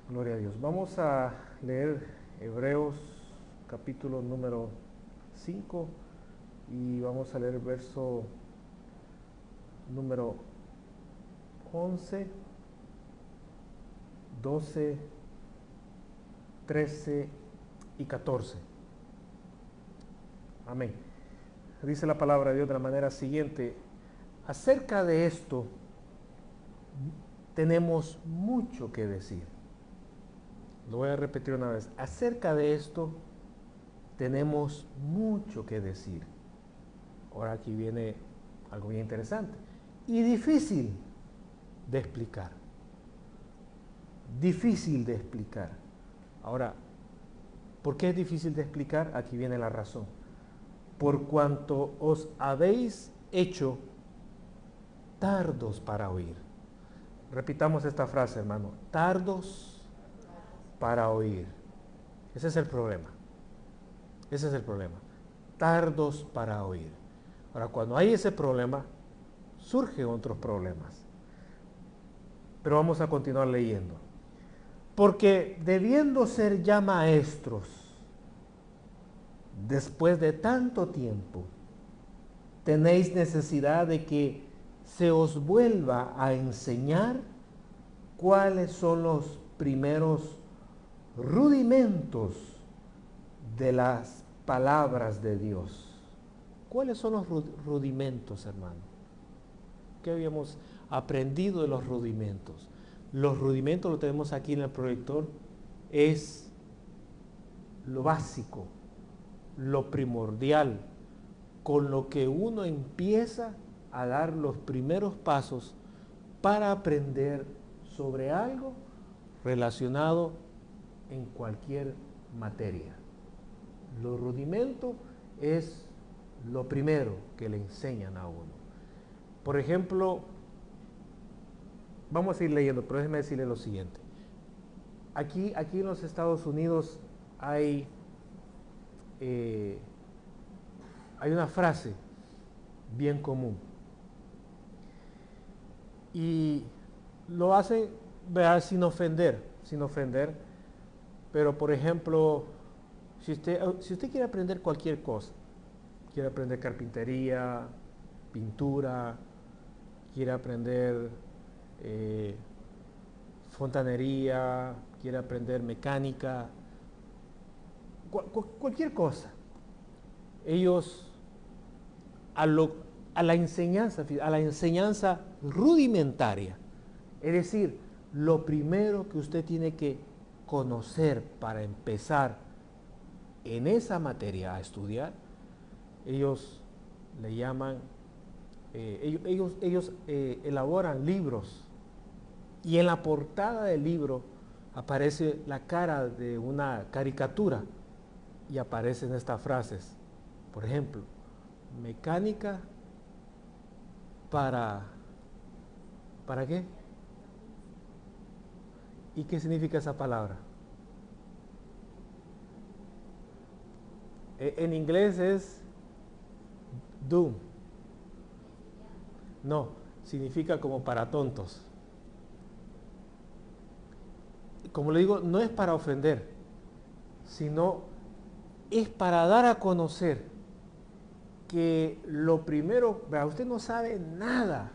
Gloria a Dios. Vamos a leer Hebreos capítulo número 5 y vamos a leer el verso número 11, 12, 13 y 14. Amén. Dice la palabra de Dios de la manera siguiente: acerca de esto tenemos mucho que decir. Lo voy a repetir una vez. Acerca de esto tenemos mucho que decir. Ahora aquí viene algo bien interesante y difícil de explicar. Difícil de explicar. Ahora, ¿por qué es difícil de explicar? Aquí viene la razón. Por cuanto os habéis hecho tardos para oír. Repitamos esta frase, hermano. Tardos para oír. Ese es el problema. Ese es el problema. Tardos para oír. Ahora, cuando hay ese problema, surgen otros problemas. Pero vamos a continuar leyendo. Porque debiendo ser ya maestros, después de tanto tiempo, tenéis necesidad de que se os vuelva a enseñar cuáles son los primeros rudimentos de las palabras de Dios. ¿Cuáles son los rudimentos, hermano? ¿Qué habíamos aprendido de los rudimentos? Los rudimentos, lo tenemos aquí en el proyector, es lo básico, lo primordial, con lo que uno empieza a dar los primeros pasos para aprender sobre algo relacionado en cualquier materia. Lo rudimento es lo primero que le enseñan a uno. Por ejemplo, vamos a ir leyendo, pero déjeme decirle lo siguiente. Aquí en los Estados Unidos hay una frase bien común. Y lo hacen, vea, sin ofender. Pero, por ejemplo, si usted quiere aprender cualquier cosa, quiere aprender carpintería, pintura, quiere aprender fontanería, quiere aprender mecánica, cualquier cosa, ellos a la enseñanza rudimentaria, es decir, lo primero que usted tiene que conocer para empezar en esa materia a estudiar, ellos le llaman, ellos elaboran libros, y en la portada del libro aparece la cara de una caricatura y aparecen estas frases. Por ejemplo, mecánica ¿para qué? ¿Y qué significa esa palabra? En inglés es dumb. No, significa como para tontos. Como le digo, no es para ofender, sino es para dar a conocer que lo primero, usted no sabe nada.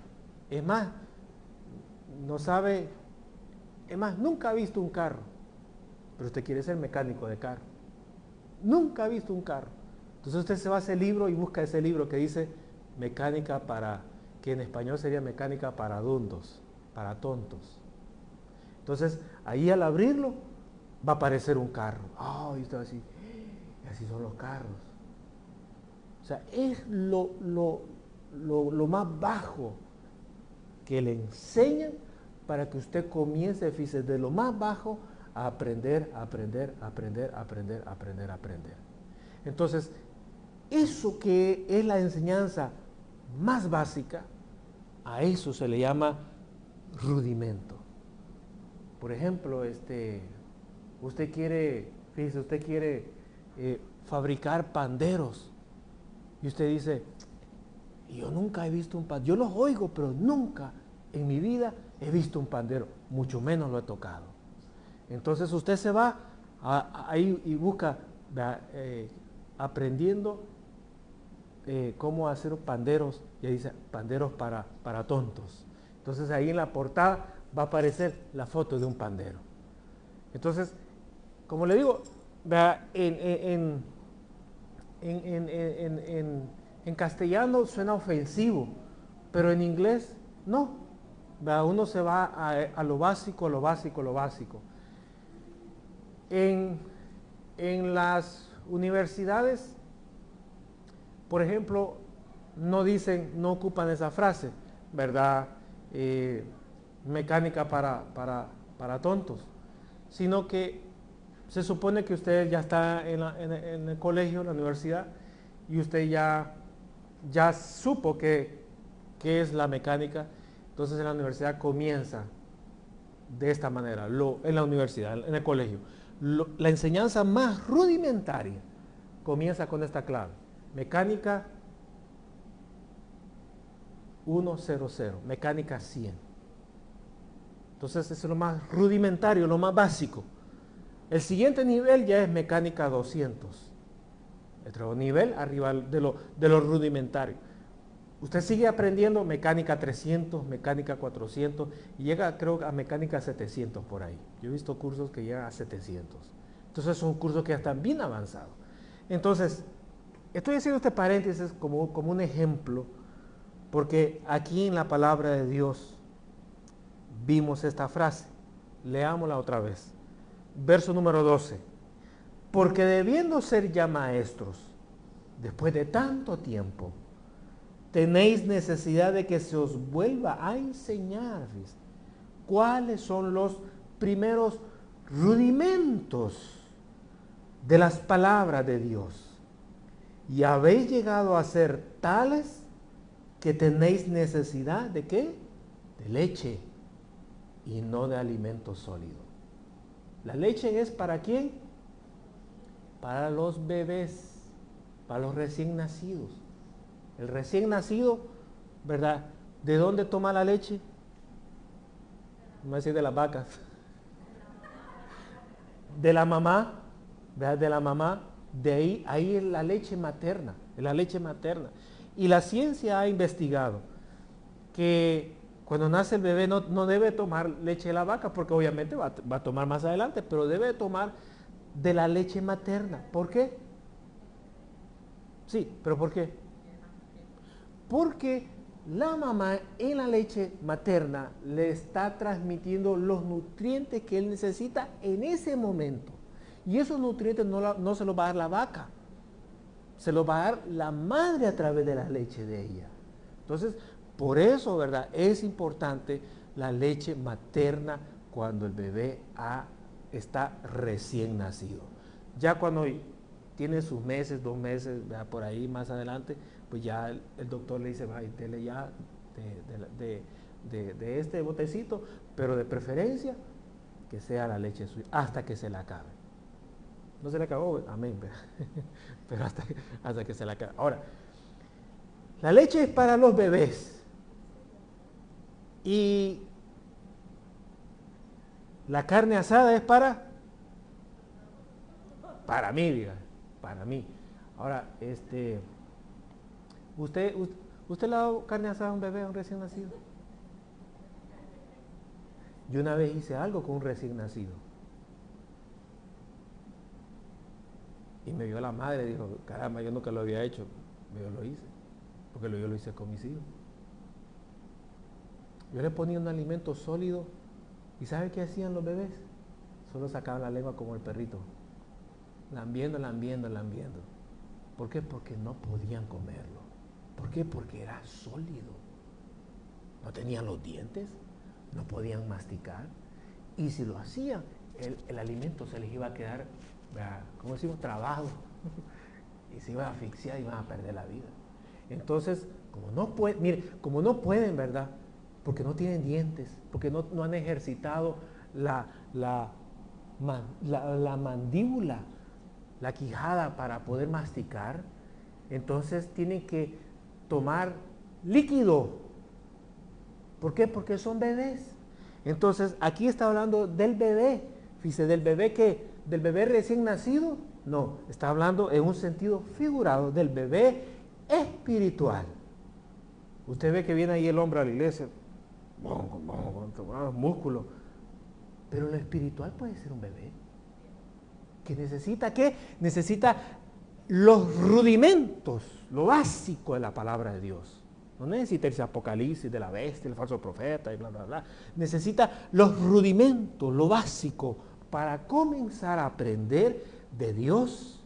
Es más, nunca ha visto un carro, pero usted quiere ser mecánico de carro. Nunca ha visto un carro. Entonces usted se va a ese libro y busca ese libro que dice mecánica para, que en español sería mecánica para dundos, para tontos. Entonces, ahí al abrirlo, va a aparecer un carro. Y usted va a decir, así son los carros. O sea, es lo más bajo que le enseñan para que usted comience, fíjese, de lo más bajo a aprender. Entonces, eso que es la enseñanza más básica, a eso se le llama rudimento. Por ejemplo, usted quiere fabricar panderos y usted dice, yo nunca he visto un pandero, yo los oigo, pero nunca en mi vida he visto un pandero, mucho menos lo he tocado. Entonces usted se va ahí y busca aprendiendo cómo hacer panderos, y ahí dice panderos para tontos. Entonces ahí en la portada va a aparecer la foto de un pandero. Entonces, como le digo, en castellano suena ofensivo, pero en inglés no. Uno se va a lo básico, lo básico, lo básico. En las universidades, por ejemplo, no dicen, no ocupan esa frase, ¿verdad? Mecánica para tontos, sino que se supone que usted ya está en el colegio, en la universidad, y usted ya supo qué es la mecánica. Entonces en la universidad comienza de esta manera, en la universidad, en el colegio. La enseñanza más rudimentaria comienza con esta clave: mecánica 100, mecánica 100. Entonces eso es lo más rudimentario, lo más básico. El siguiente nivel ya es mecánica 200. Otro nivel arriba de lo rudimentario. Usted sigue aprendiendo mecánica 300, mecánica 400 y llega, creo, a mecánica 700 por ahí. Yo he visto cursos que llegan a 700. Entonces son cursos que ya están bien avanzados. Entonces, estoy haciendo este paréntesis como un ejemplo, porque aquí en la palabra de Dios vimos esta frase. Leámosla otra vez. Verso número 12. Porque debiendo ser ya maestros, después de tanto tiempo, tenéis necesidad de que se os vuelva a enseñar cuáles son los primeros rudimentos de las palabras de Dios. Y habéis llegado a ser tales que tenéis necesidad de ¿qué? De leche y no de alimento sólido. La leche es ¿para quién? Para los bebés, para los recién nacidos. El recién nacido, ¿verdad? ¿De dónde toma la leche? No es decir de las vacas. De la mamá, ¿verdad? De la mamá, ahí es la leche materna, es la leche materna. Y la ciencia ha investigado que cuando nace el bebé no debe tomar leche de la vaca, porque obviamente va a tomar más adelante, pero debe tomar de la leche materna. ¿Por qué? Sí, pero ¿por qué? Porque la mamá en la leche materna le está transmitiendo los nutrientes que él necesita en ese momento. Y esos nutrientes no se los va a dar la vaca, se los va a dar la madre a través de la leche de ella. Entonces, por eso, ¿verdad? Es importante la leche materna cuando el bebé está recién nacido. Ya cuando tiene sus meses, 2 meses, ¿verdad? Por ahí más adelante, pues ya el doctor le dice, dele ya de este botecito, pero de preferencia que sea la leche suya, hasta que se la acabe. No se le acabó, amén, pero hasta que se la acabe. Ahora, la leche es para los bebés y la carne asada es para mí, diga, para mí. Ahora, ¿Usted le ha dado carne asada a un bebé, a un recién nacido? Yo una vez hice algo con un recién nacido. Y me vio la madre y dijo, caramba, yo nunca lo había hecho. Yo lo hice, porque yo lo hice con mis hijos. Yo le ponía un alimento sólido y ¿sabe qué hacían los bebés? Solo sacaban la lengua como el perrito. Lambiendo. ¿Por qué? Porque no podían comerlo. ¿Por qué? Porque era sólido. No tenían los dientes, no podían masticar. Y si lo hacían, el alimento se les iba a quedar, ¿cómo decimos? Trabado. Y se iba a asfixiar y iban a perder la vida. Entonces, como no pueden, ¿verdad? Porque no tienen dientes, porque no han ejercitado la mandíbula, la quijada para poder masticar, entonces tienen que tomar líquido. ¿Por qué? Porque son bebés. Entonces, aquí está hablando del bebé, Fíjese, del bebé recién nacido, no, está hablando en un sentido figurado del bebé espiritual. Usted ve que viene ahí el hombre a la iglesia, con músculo, pero lo espiritual puede ser un bebé. ¿Que necesita qué? Necesita los rudimentos, lo básico de la palabra de Dios. No necesita ese apocalipsis de la bestia, el falso profeta y bla, bla, bla. Necesita los rudimentos, lo básico, para comenzar a aprender de Dios.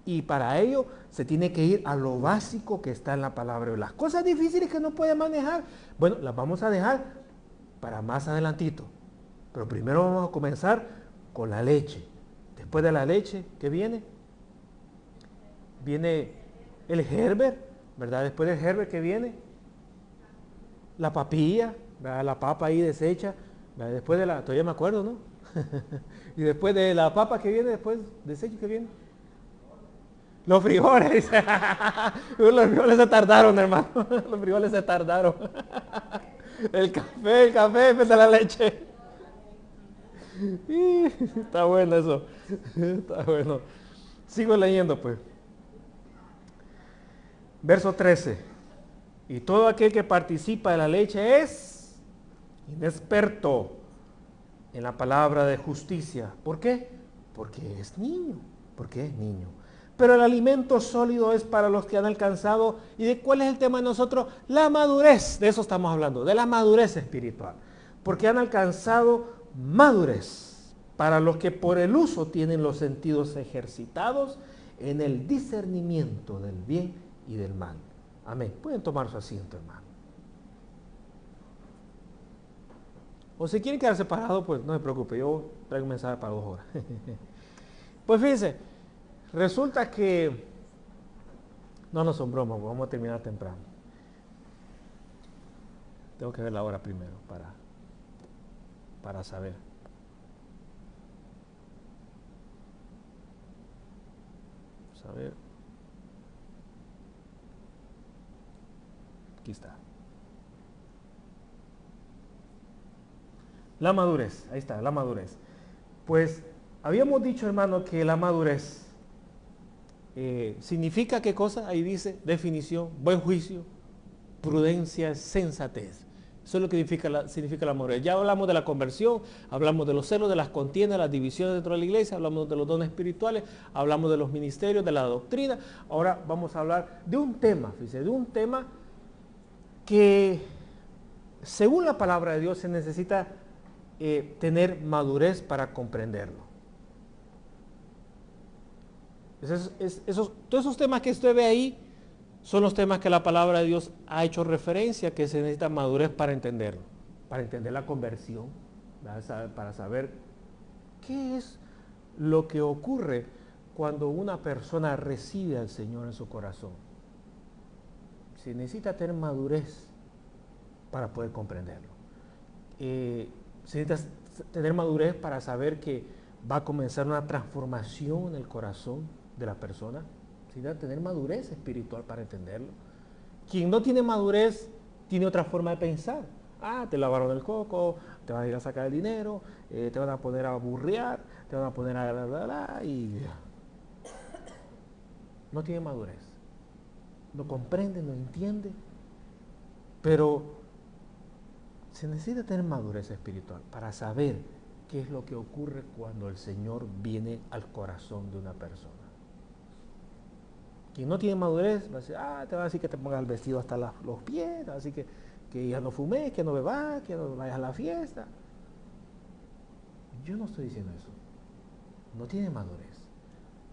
Y para ello se tiene que ir a lo básico que está en la palabra de Dios. Las cosas difíciles que no puede manejar, bueno, las vamos a dejar para más adelantito. Pero primero vamos a comenzar con la leche. Después de la leche, ¿qué viene? Viene el Gerber, ¿verdad? Después del Gerber, ¿qué viene? La papilla, ¿verdad? La papa ahí deshecha, ¿verdad? Después de la, todavía me acuerdo, ¿no? Y después de la papa, ¿qué viene? Después, deshecho, ¿qué viene? Los frijoles. Los frijoles se tardaron, hermano. Los frijoles se tardaron. El café, después de la leche. Está bueno eso. Está bueno. Sigo leyendo, pues. Verso 13. Y todo aquel que participa de la leche es inexperto en la palabra de justicia. ¿Por qué? Porque es niño. Porque es niño. Pero el alimento sólido es para los que han alcanzado. ¿Y de cuál es el tema de nosotros? La madurez. De eso estamos hablando, de la madurez espiritual. Porque han alcanzado madurez. Para los que por el uso tienen los sentidos ejercitados en el discernimiento del bien y del mal. Amén. Pueden tomar su asiento, hermano. O si quieren quedar separados, pues no se preocupe. Yo traigo un mensaje para 2 horas. Pues fíjense. Resulta que, no son bromas, vamos a terminar temprano. Tengo que ver la hora primero para saber. Vamos a ver. Aquí está. La madurez, ahí está, la madurez. Pues habíamos dicho, hermano, que la madurez significa qué cosa, ahí dice, definición, buen juicio, prudencia, sensatez. Eso es lo que significa la madurez. Ya hablamos de la conversión, hablamos de los celos, de las contiendas, las divisiones dentro de la iglesia, hablamos de los dones espirituales, hablamos de los ministerios, de la doctrina. Ahora vamos a hablar de un tema, fíjense, de un tema que según la palabra de Dios se necesita tener madurez para comprenderlo. Todos esos temas que usted ve ahí son los temas que la palabra de Dios ha hecho referencia, que se necesita madurez para entenderlo, para entender la conversión, para saber qué es lo que ocurre cuando una persona recibe al Señor en su corazón. Se necesita tener madurez para poder comprenderlo. Se necesita tener madurez para saber que va a comenzar una transformación en el corazón de la persona. Se necesita tener madurez espiritual para entenderlo. Quien no tiene madurez tiene otra forma de pensar. Te lavaron el coco, te van a ir a sacar el dinero, te van a poner a burrear, te van a poner a y no tiene madurez. No comprende, no entiende. Pero se necesita tener madurez espiritual para saber qué es lo que ocurre cuando el Señor viene al corazón de una persona. Quien no tiene madurez va a decir, te va a decir que te pongas el vestido hasta los pies, así que ya no fumes, que no bebas, que no vayas a la fiesta. Yo no estoy diciendo eso. No tiene madurez.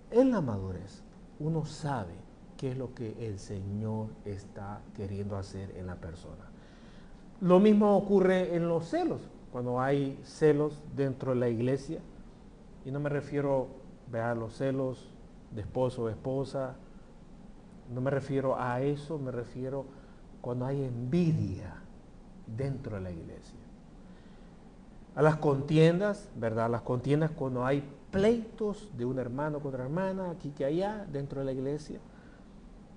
En la madurez uno sabe qué es lo que el Señor está queriendo hacer en la persona. Lo mismo ocurre en los celos, cuando hay celos dentro de la iglesia. Y no me refiero a los celos de esposo o esposa, no me refiero a eso, me refiero cuando hay envidia dentro de la iglesia. A las contiendas, ¿verdad? Las contiendas cuando hay pleitos de un hermano contra hermana, aquí que allá, dentro de la iglesia.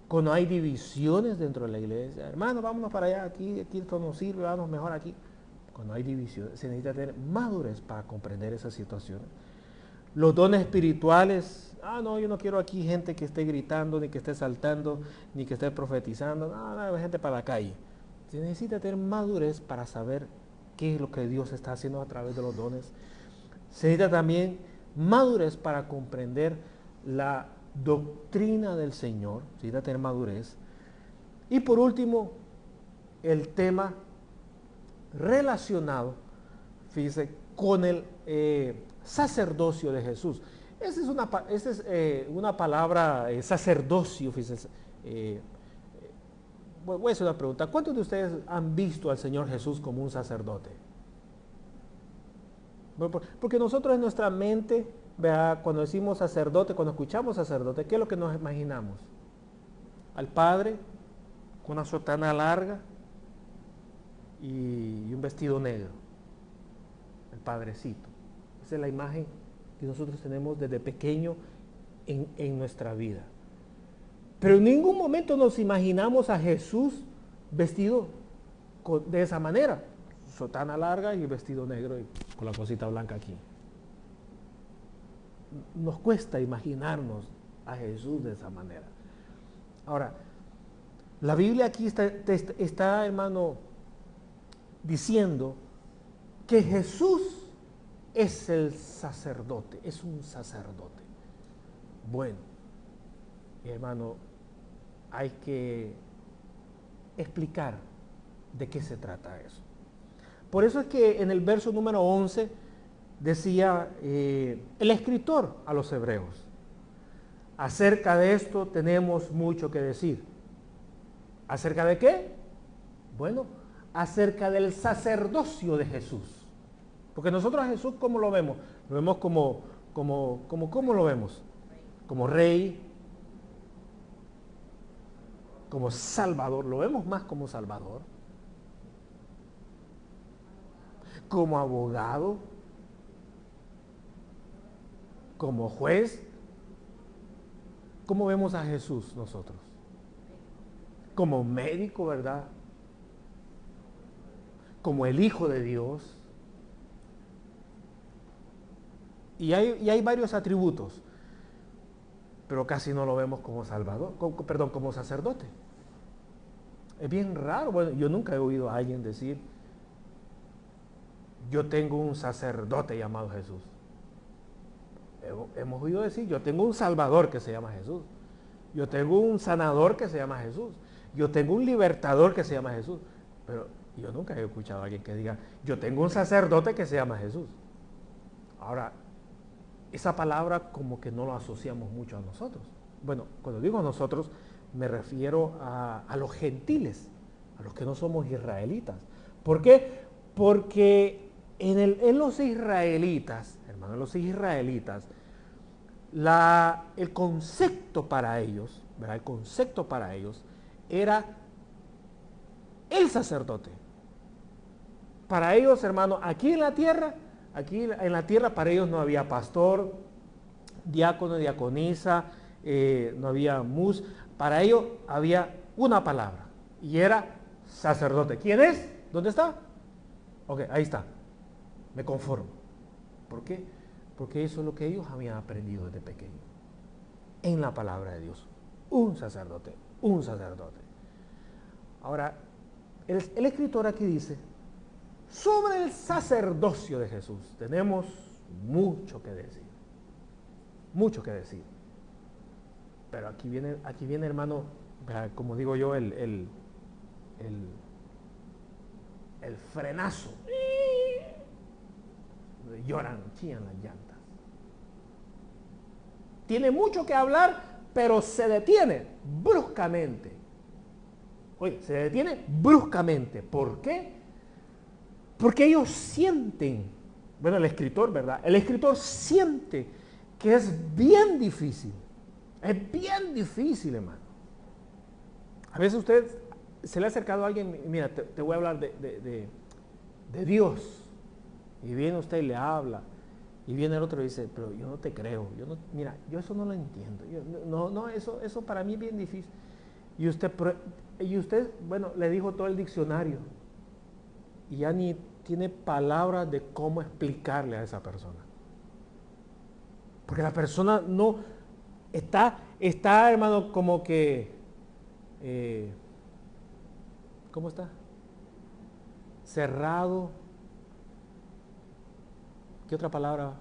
Cuando hay divisiones dentro de la iglesia. Hermano, vámonos para allá, aquí esto no sirve, vamos mejor aquí. Cuando hay divisiones, se necesita tener madurez para comprender esas situaciones. Los dones espirituales, no, yo no quiero aquí gente que esté gritando, ni que esté saltando, ni que esté profetizando, no, gente para la calle. Se necesita tener madurez para saber qué es lo que Dios está haciendo a través de los dones. Se necesita también madurez para comprender la doctrina del Señor, se necesita tener madurez. Y por último, el tema relacionado, fíjese, con el sacerdocio de Jesús. Esa es una palabra, sacerdocio, fíjese. Voy a hacer una pregunta. ¿Cuántos de ustedes han visto al Señor Jesús como un sacerdote? Porque nosotros en nuestra mente, ¿verdad? Cuando decimos sacerdote, cuando escuchamos sacerdote, ¿qué es lo que nos imaginamos? Al Padre con una sotana larga y un vestido negro. El Padrecito. Esa es la imagen que nosotros tenemos desde pequeño en nuestra vida. Pero en ningún momento nos imaginamos a Jesús vestido de esa manera. Sotana larga y vestido negro y con la cosita blanca aquí. Nos cuesta imaginarnos a Jesús de esa manera. Ahora, la Biblia aquí está, hermano, diciendo que Jesús es el sacerdote, es un sacerdote. Bueno, hermano, hay que explicar de qué se trata eso. Por eso es que en el verso número 11 decía el escritor a los hebreos, acerca de esto tenemos mucho que decir. ¿Acerca de qué? Bueno, acerca del sacerdocio de Jesús. Porque nosotros a Jesús, ¿cómo lo vemos? Lo vemos ¿cómo lo vemos? Como rey, como salvador, lo vemos más como salvador, como abogado, como juez. ¿Cómo vemos a Jesús nosotros? Como médico, ¿verdad? Como el Hijo de Dios. Y hay varios atributos, pero casi no lo vemos como salvador, como sacerdote. Es bien raro. Bueno, yo nunca he oído a alguien decir, yo tengo un sacerdote llamado Jesús. Hemos oído decir, yo tengo un salvador que se llama Jesús. Yo tengo un sanador que se llama Jesús. Yo tengo un libertador que se llama Jesús. Pero yo nunca he escuchado a alguien que diga, yo tengo un sacerdote que se llama Jesús. Ahora, esa palabra como que no lo asociamos mucho a nosotros. Bueno, cuando digo a nosotros, me refiero a los gentiles, a los que no somos israelitas. ¿Por qué? Porque en los israelitas, hermano, en los israelitas, el concepto para ellos, ¿verdad? El concepto para ellos era el sacerdote. Para ellos, hermano, aquí en la tierra para ellos no había pastor, diácono, diaconisa, no había mus. Para ellos había una palabra y era sacerdote. ¿Quién es? ¿Dónde está? Ok, ahí está. Me conformo. ¿Por qué? Porque eso es lo que ellos habían aprendido desde pequeño. En la palabra de Dios. Un sacerdote, un sacerdote. Ahora, el escritor aquí dice, sobre el sacerdocio de Jesús tenemos mucho que decir. Mucho que decir. Pero aquí viene, hermano, como digo yo, el frenazo. Lloran, chillan las llantas. Tiene mucho que hablar, pero se detiene bruscamente. Oye, se detiene bruscamente. ¿Por qué? Porque ellos sienten, bueno, el escritor, ¿verdad? El escritor siente que es bien difícil. Es bien difícil, hermano. A veces usted se le ha acercado a alguien, mira, te voy a hablar de Dios. Y viene usted y le habla. Y viene el otro y dice, pero yo no te creo. Mira, yo eso no lo entiendo. Eso para mí es bien difícil. Y usted, bueno, le dijo todo el diccionario. Y ya ni tiene palabras de cómo explicarle a esa persona. Porque la persona no está hermano, como que, ¿cómo está? Cerrado. ¿Qué otra palabra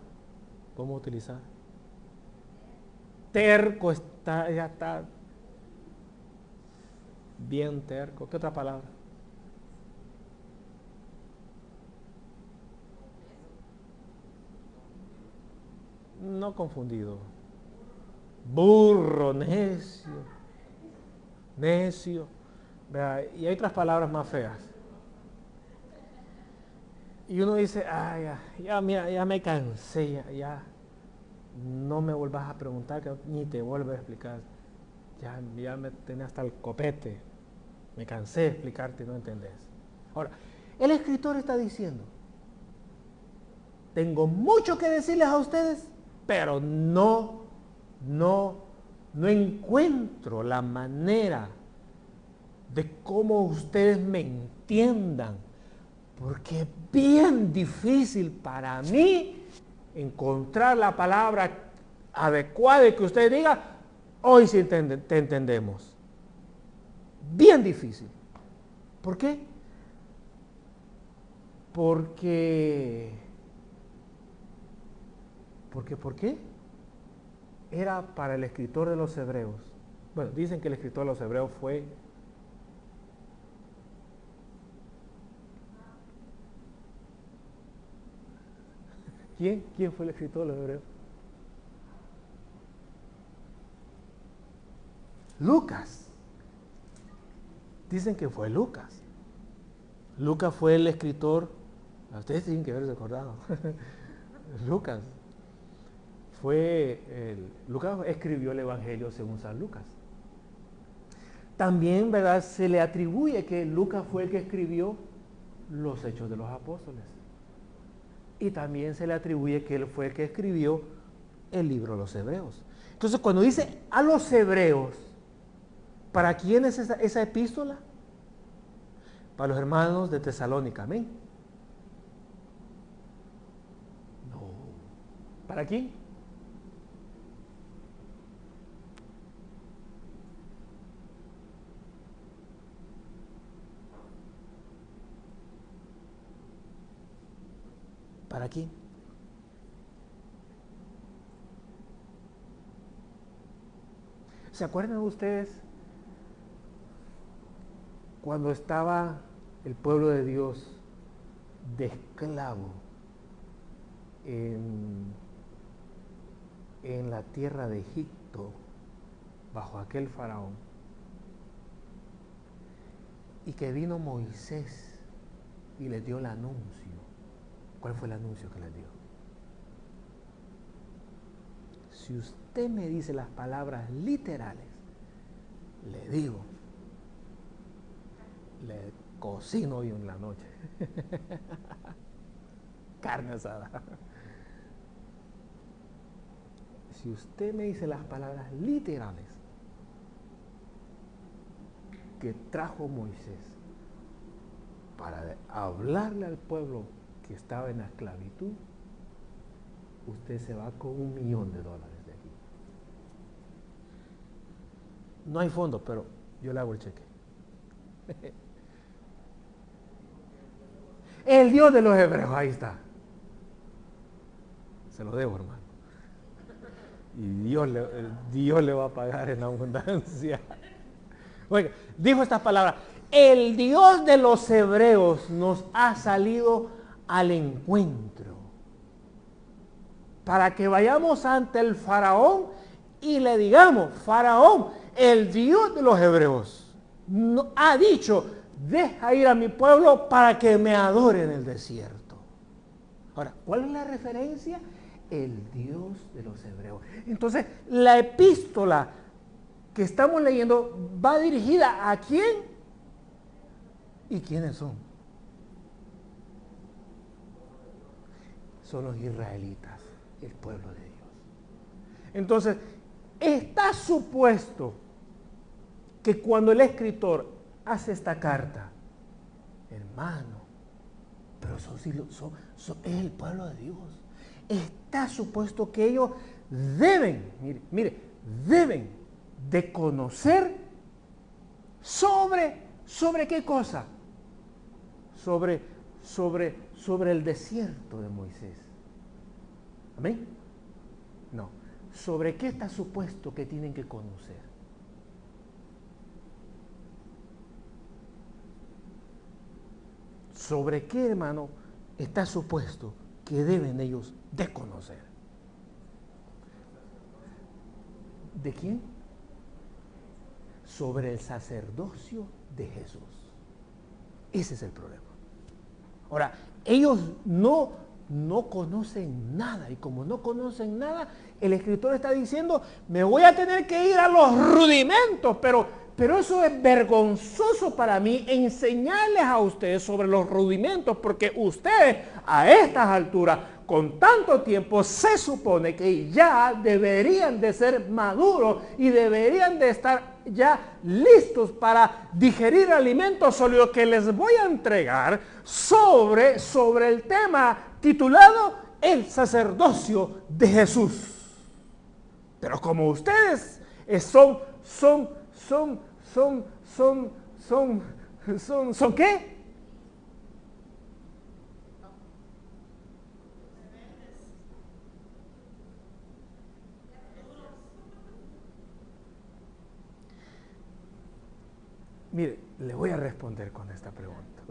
podemos utilizar? Terco, ya está bien terco. ¿Qué otra palabra? No confundido. Burro, necio. Y hay otras palabras más feas. Y uno dice, mira, ya me cansé, ya no me vuelvas a preguntar, ni te vuelvo a explicar. Ya me tenía hasta el copete. Me cansé de explicarte y no entendés. Ahora, el escritor está diciendo, tengo mucho que decirles a ustedes, pero no encuentro la manera de cómo ustedes me entiendan, porque es bien difícil para mí encontrar la palabra adecuada y que usted diga, hoy sí te entendemos. Bien difícil. ¿Por qué? ¿Por qué? Era para el escritor de los Hebreos. Bueno, dicen que el escritor de los Hebreos fue ¿Quién fue el escritor de los Hebreos? Lucas. Dicen que fue Lucas. Lucas fue el escritor. Ustedes tienen que haber recordado. Lucas Lucas escribió el Evangelio según San Lucas. También, ¿verdad?, se le atribuye que Lucas fue el que escribió los Hechos de los Apóstoles. Y también se le atribuye que él fue el que escribió el libro de los Hebreos. Entonces, cuando dice a los Hebreos, ¿para quién es esa epístola? Para los hermanos de Tesalónica, amén. No. ¿Para quién? ¿Para quién? ¿Se acuerdan ustedes cuando estaba el pueblo de Dios de esclavo en la tierra de Egipto, bajo aquel faraón, y que vino Moisés y les dio el anuncio? ¿Cuál fue el anuncio que les dio? Si usted me dice las palabras literales, le digo, le cocino hoy en la noche. Carne asada. Si usted me dice las palabras literales que trajo Moisés para hablarle al pueblo que estaba en la esclavitud, usted se va con $1 millón de aquí. No hay fondos, pero yo le hago el cheque. El Dios de los Hebreos, ahí está. Se lo debo, hermano. Y Dios le va a pagar en abundancia. Oiga, dijo estas palabras: el Dios de los Hebreos nos ha salido al encuentro para que vayamos ante el faraón y le digamos: faraón, el Dios de los Hebreos ha dicho, deja ir a mi pueblo para que me adore en el desierto. Ahora, ¿cuál es la referencia? El Dios de los Hebreos. Entonces, la epístola que estamos leyendo va dirigida ¿a quién? ¿Y quiénes son? Son los israelitas, el pueblo de Dios. Entonces, está supuesto que cuando el escritor hace esta carta, hermano, pero es el pueblo de Dios, está supuesto que ellos deben, deben de conocer sobre qué cosa, sobre el desierto de Moisés. ¿Amén? No. ¿Sobre qué está supuesto que tienen que conocer? ¿Sobre qué, hermano, está supuesto que deben ellos de conocer? ¿De quién? Sobre el sacerdocio de Jesús. Ese es el problema. Ahora, ellos no conocen nada, y como no conocen nada, el escritor está diciendo, me voy a tener que ir a los rudimentos, pero eso es vergonzoso para mí enseñarles a ustedes sobre los rudimentos, porque ustedes a estas alturas, con tanto tiempo, se supone que ya deberían de ser maduros y deberían de estar ya listos para digerir alimentos sólidos que les voy a entregar sobre el tema titulado El sacerdocio de Jesús. Pero como ustedes son ¿qué? Mire, le voy a responder con esta pregunta.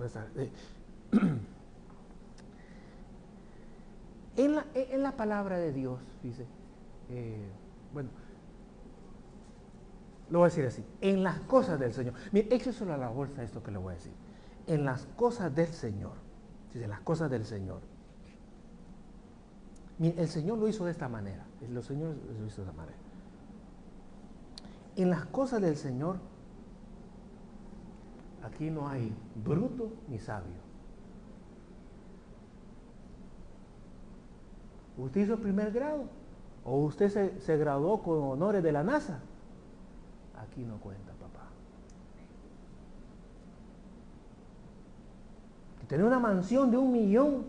En la palabra de Dios, dice, lo voy a decir así, en las cosas del Señor. Mire, écheselo a la bolsa esto que le voy a decir. En las cosas del Señor, dice, las cosas del Señor. Mire, el Señor lo hizo de esta manera. El Señor lo hizo de esta manera. En las cosas del Señor, aquí no hay bruto ni sabio. ¿Usted hizo el primer grado? ¿O usted se graduó con honores de la NASA? Aquí no cuenta, papá. Que tenés una mansión de 1 millón,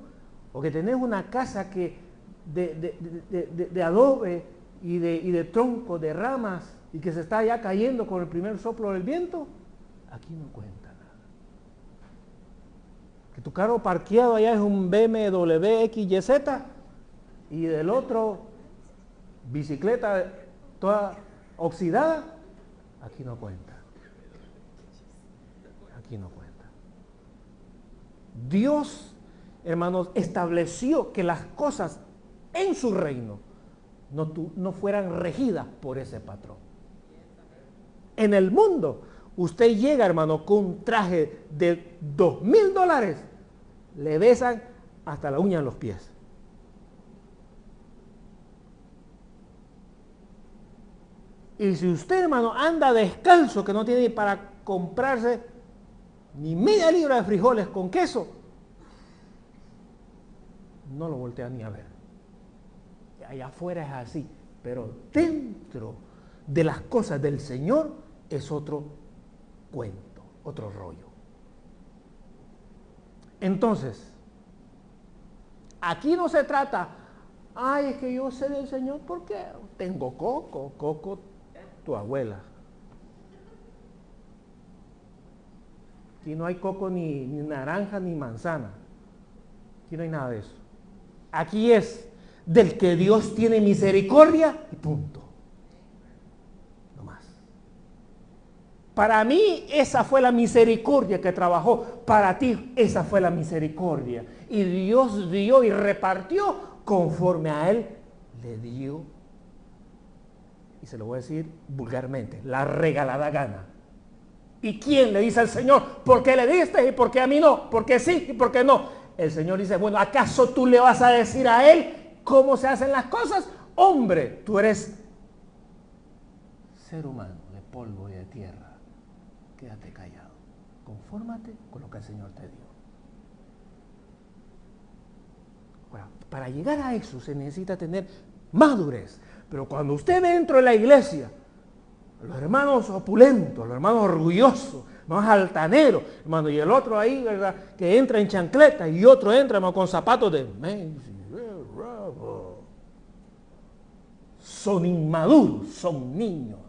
o que tenés una casa que de adobe y de tronco, de ramas, y que se está ya cayendo con el primer soplo del viento, aquí no cuenta nada. Que tu carro parqueado allá es un BMW XYZ y del otro bicicleta toda oxidada, aquí no cuenta. Aquí no cuenta. Dios, hermanos, estableció que las cosas en su reino no fueran regidas por ese patrón. En el mundo, usted llega, hermano, con un traje de $2,000, le besan hasta la uña en los pies. Y si usted, hermano, anda descalzo, que no tiene para comprarse ni media libra de frijoles con queso, no lo voltea ni a ver. Allá afuera es así, pero dentro de las cosas del Señor es otro cuento, otro rollo. Entonces, aquí no se trata, ay, es que yo sé del Señor porque tengo coco, tu abuela. Aquí no hay coco ni naranja ni manzana. Aquí no hay nada de eso. Aquí es del que Dios tiene misericordia y punto. No más. Para mí esa fue la misericordia que trabajó. Para ti esa fue la misericordia. Y Dios dio y repartió conforme a Él le dio. Y se lo voy a decir vulgarmente, la regalada gana. ¿Y quién le dice al Señor, por qué le diste y por qué a mí no? ¿Por qué sí y por qué no? El Señor dice, bueno, ¿acaso tú le vas a decir a Él cómo se hacen las cosas? Hombre, tú eres ser humano de polvo y de tierra. Quédate callado. Confórmate con lo que el Señor te dio. Bueno, para llegar a eso se necesita tener madurez. Pero cuando usted ve dentro de la iglesia, los hermanos opulentos, los hermanos orgullosos, más altaneros, hermano, y el otro ahí, ¿verdad?, que entra en chancleta y otro entra, hermano, con zapatos de Macy, son inmaduros, son niños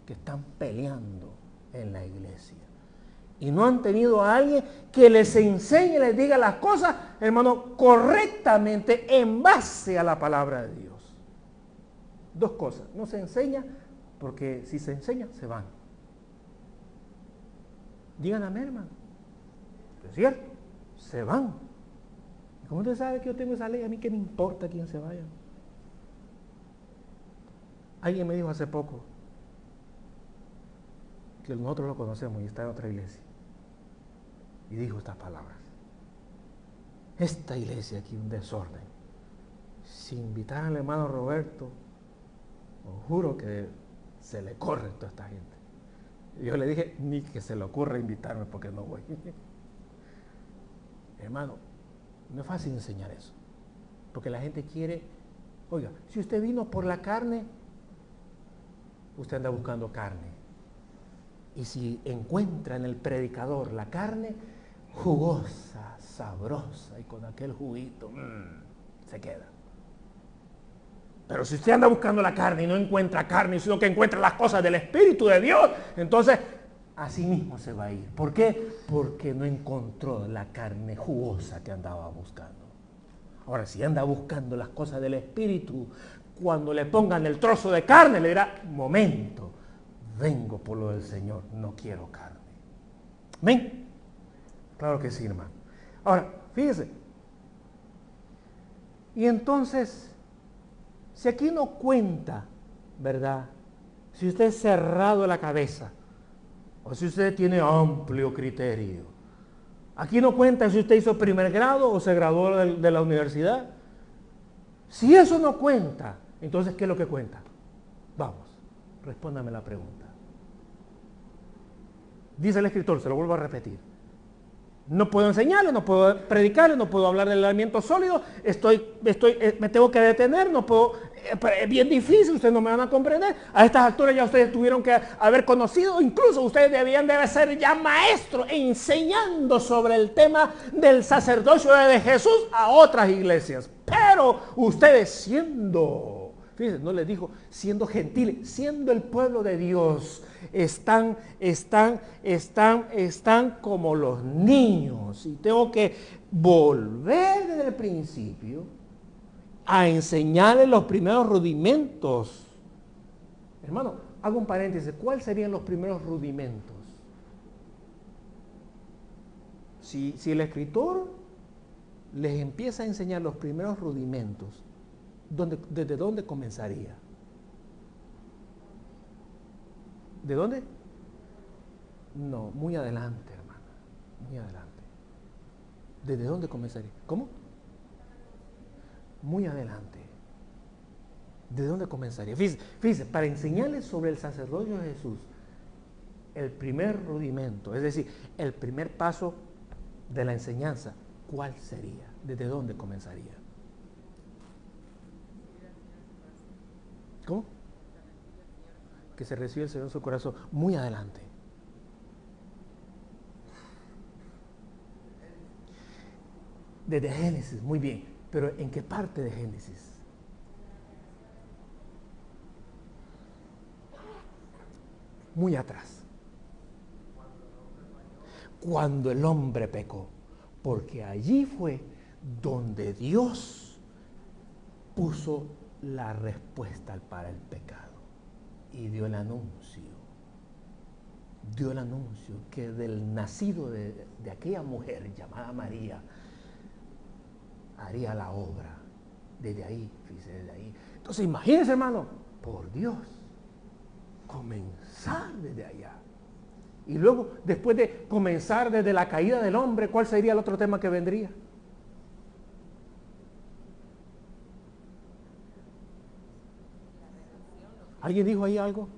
que están peleando en la iglesia. Y no han tenido a alguien que les enseñe, les diga las cosas, hermano, correctamente en base a la palabra de Dios. Dos cosas, no se enseña, porque si se enseña, se van. Digan amén, hermano. ¿Es cierto? Se van. ¿Y cómo usted sabe que yo tengo esa ley? A mí qué me importa quién se vaya. Alguien me dijo hace poco que nosotros lo conocemos y está en otra iglesia. Y dijo estas palabras: esta iglesia aquí un desorden. Si invitar al hermano Roberto, os juro que se le corre toda esta gente. Y yo le dije, ni que se le ocurra invitarme porque no voy. Hermano, no es fácil enseñar eso. Porque la gente quiere, oiga, si usted vino por la carne, usted anda buscando carne. Y si encuentra en el predicador la carne jugosa, sabrosa y con aquel juguito, se queda. Pero si usted anda buscando la carne y no encuentra carne, sino que encuentra las cosas del Espíritu de Dios, entonces así mismo se va a ir. ¿Por qué? Porque no encontró la carne jugosa que andaba buscando. Ahora, si anda buscando las cosas del Espíritu, cuando le pongan el trozo de carne, le dirá, momento, vengo por lo del Señor, no quiero carne. ¿Amén? Claro que sí, hermano. Ahora, fíjese. Y entonces, si aquí no cuenta, ¿verdad? Si usted es cerrado la cabeza, o si usted tiene amplio criterio, aquí no cuenta si usted hizo primer grado o se graduó de la universidad. Si eso no cuenta, entonces, ¿qué es lo que cuenta? Vamos, respóndame la pregunta. Dice el escritor, se lo vuelvo a repetir. No puedo enseñarle, no puedo predicarle, no puedo hablar del alimento sólido, me tengo que detener, no puedo, es bien difícil, ustedes no me van a comprender. A estas alturas ya ustedes tuvieron que haber conocido, incluso ustedes debían de ser ya maestros enseñando sobre el tema del sacerdocio de Jesús a otras iglesias. Pero ustedes siendo, fíjense, no les dijo, siendo gentiles, siendo el pueblo de Dios, están como los niños. Y tengo que volver desde el principio a enseñarles los primeros rudimentos. Hermano, hago un paréntesis. ¿Cuáles serían los primeros rudimentos? Si el escritor les empieza a enseñar los primeros rudimentos, ¿desde dónde comenzaría? ¿De dónde? No, muy adelante, hermana. Muy adelante. ¿Desde dónde comenzaría? ¿Cómo? Muy adelante. ¿De dónde comenzaría? Fíjese, para enseñarles sobre el sacerdocio de Jesús, el primer rudimento, es decir, el primer paso de la enseñanza, ¿cuál sería? ¿Desde dónde comenzaría? ¿Cómo? Que se recibe el Señor en su corazón. Muy adelante. Desde Génesis, muy bien. Pero ¿en qué parte de Génesis? Muy atrás. Cuando el hombre pecó. Porque allí fue donde Dios puso la respuesta para el pecado. Y dio el anuncio que del nacido de aquella mujer llamada María haría la obra. Desde ahí, fíjese, desde ahí. Entonces imagínense, hermano, por Dios, comenzar desde allá. Y luego, después de comenzar desde la caída del hombre, ¿cuál sería el otro tema que vendría? ¿Alguien dijo ahí algo?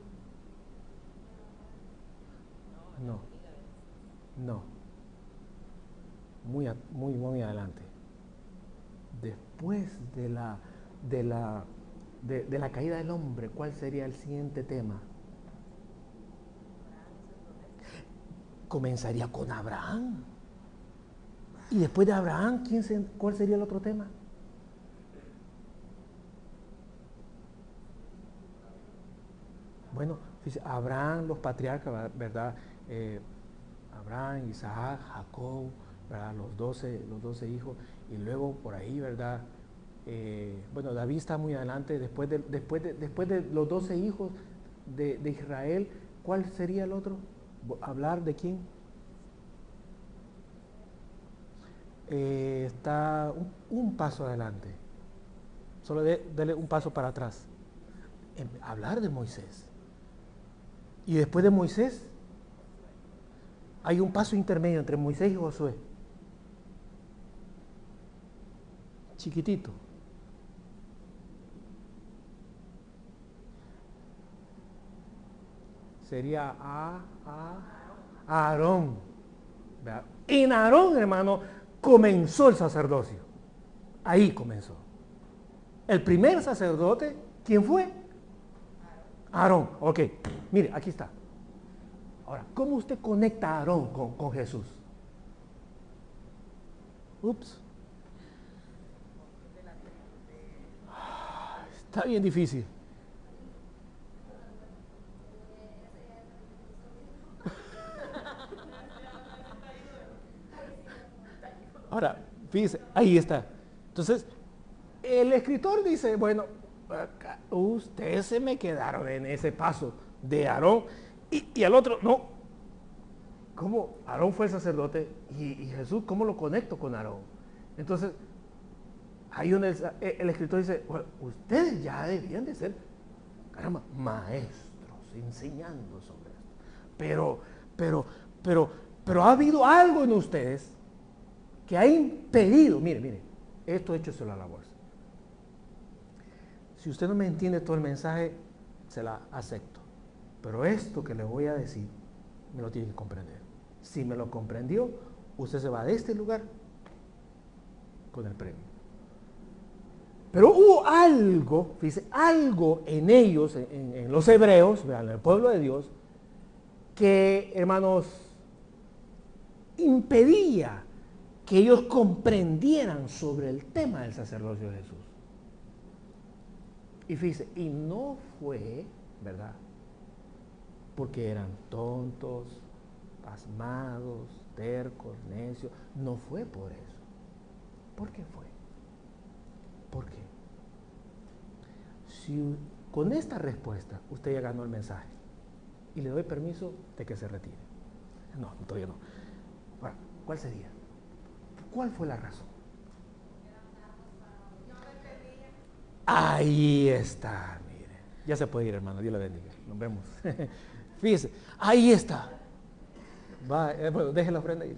No. Muy adelante. Después de la caída del hombre, ¿cuál sería el siguiente tema? Comenzaría con Abraham. Y después de Abraham, ¿cuál sería el otro tema? Bueno, Abraham, los patriarcas, ¿verdad? Abraham, Isaac, Jacob, ¿verdad? Los 12 hijos, y luego por ahí, ¿verdad? Bueno, David está muy adelante, después de los 12 hijos de Israel, ¿cuál sería el otro? ¿Hablar de quién? Está un paso adelante, solo dele un paso para atrás. Hablar de Moisés. Y después de Moisés, hay un paso intermedio entre Moisés y Josué. Chiquitito. Sería Aarón. En Aarón, hermano, comenzó el sacerdocio. Ahí comenzó. El primer sacerdote, ¿quién fue? Aarón. Ok, mire, aquí está. Ahora, ¿cómo usted conecta a Aarón con Jesús? Ups. Está bien difícil. Ahora, fíjese, ahí está. Entonces, el escritor dice, bueno, ustedes se me quedaron en ese paso de Aarón y al otro, no. ¿Cómo Aarón fue el sacerdote y Jesús, cómo lo conecto con Aarón? Entonces, ahí donde el escritor dice, bueno, ustedes ya debían de ser, caramba, maestros, enseñando sobre esto. Pero ha habido algo en ustedes que ha impedido, mire, esto écheselo a la bolsa. Si usted no me entiende todo el mensaje, se la acepto. Pero esto que le voy a decir, me lo tiene que comprender. Si me lo comprendió, usted se va de este lugar con el premio. Pero hubo algo, fíjese, algo en ellos, en los hebreos, vean, en el pueblo de Dios, que, hermanos, impedía que ellos comprendieran sobre el tema del sacerdocio de Jesús. Y fíjese, y no fue, ¿verdad? Porque eran tontos, pasmados, tercos, necios. No fue por eso. ¿Por qué fue? ¿Por qué? Si con esta respuesta usted ya ganó el mensaje y le doy permiso de que se retire. No, todavía no. Ahora, ¿cuál sería? ¿Cuál fue la razón? Ahí está, mire. Ya se puede ir, hermano. Dios le bendiga. Nos vemos. Fíjese, ahí está. Va, bueno, deje la ofrenda y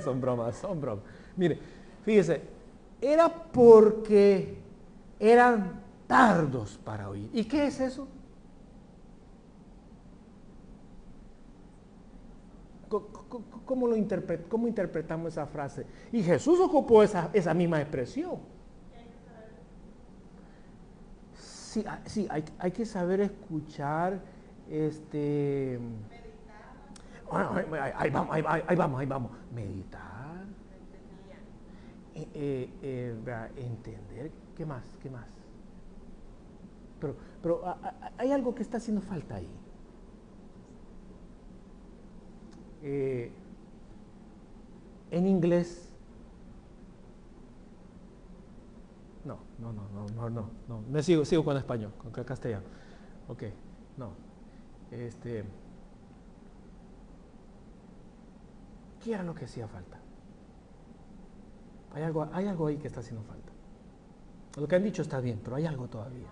son bromas. Mire, fíjese, era porque eran tardos para oír. ¿Y qué es eso? ¿Cómo interpretamos esa frase? Y Jesús ocupó esa misma expresión. Sí, hay que saber escuchar, ahí vamos. Meditar. Entender. ¿Qué más? Pero hay algo que está haciendo falta ahí. En inglés. No. Me sigo con español, con castellano. Ok, no. ¿Qué era lo que hacía falta? Hay algo ahí que está haciendo falta. Lo que han dicho está bien, pero hay algo todavía.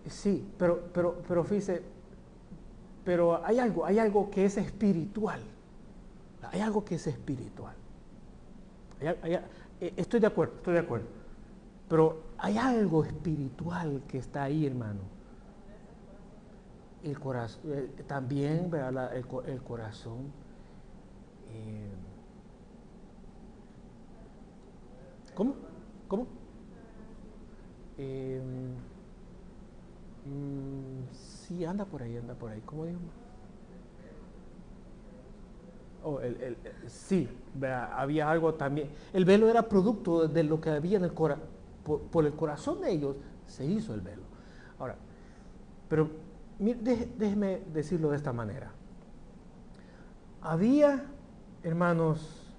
Sí, pero fíjese, pero hay algo que es espiritual. Hay algo que es espiritual. Estoy de acuerdo. Pero hay algo espiritual que está ahí, hermano. El corazón, también, ¿verdad? El corazón. ¿Cómo? Sí, anda por ahí, ¿cómo dijo? Oh, sí, había algo también. El velo era producto de lo que había en el corazón. Por el corazón de ellos se hizo el velo. Ahora, pero déjeme decirlo de esta manera. Había, hermanos,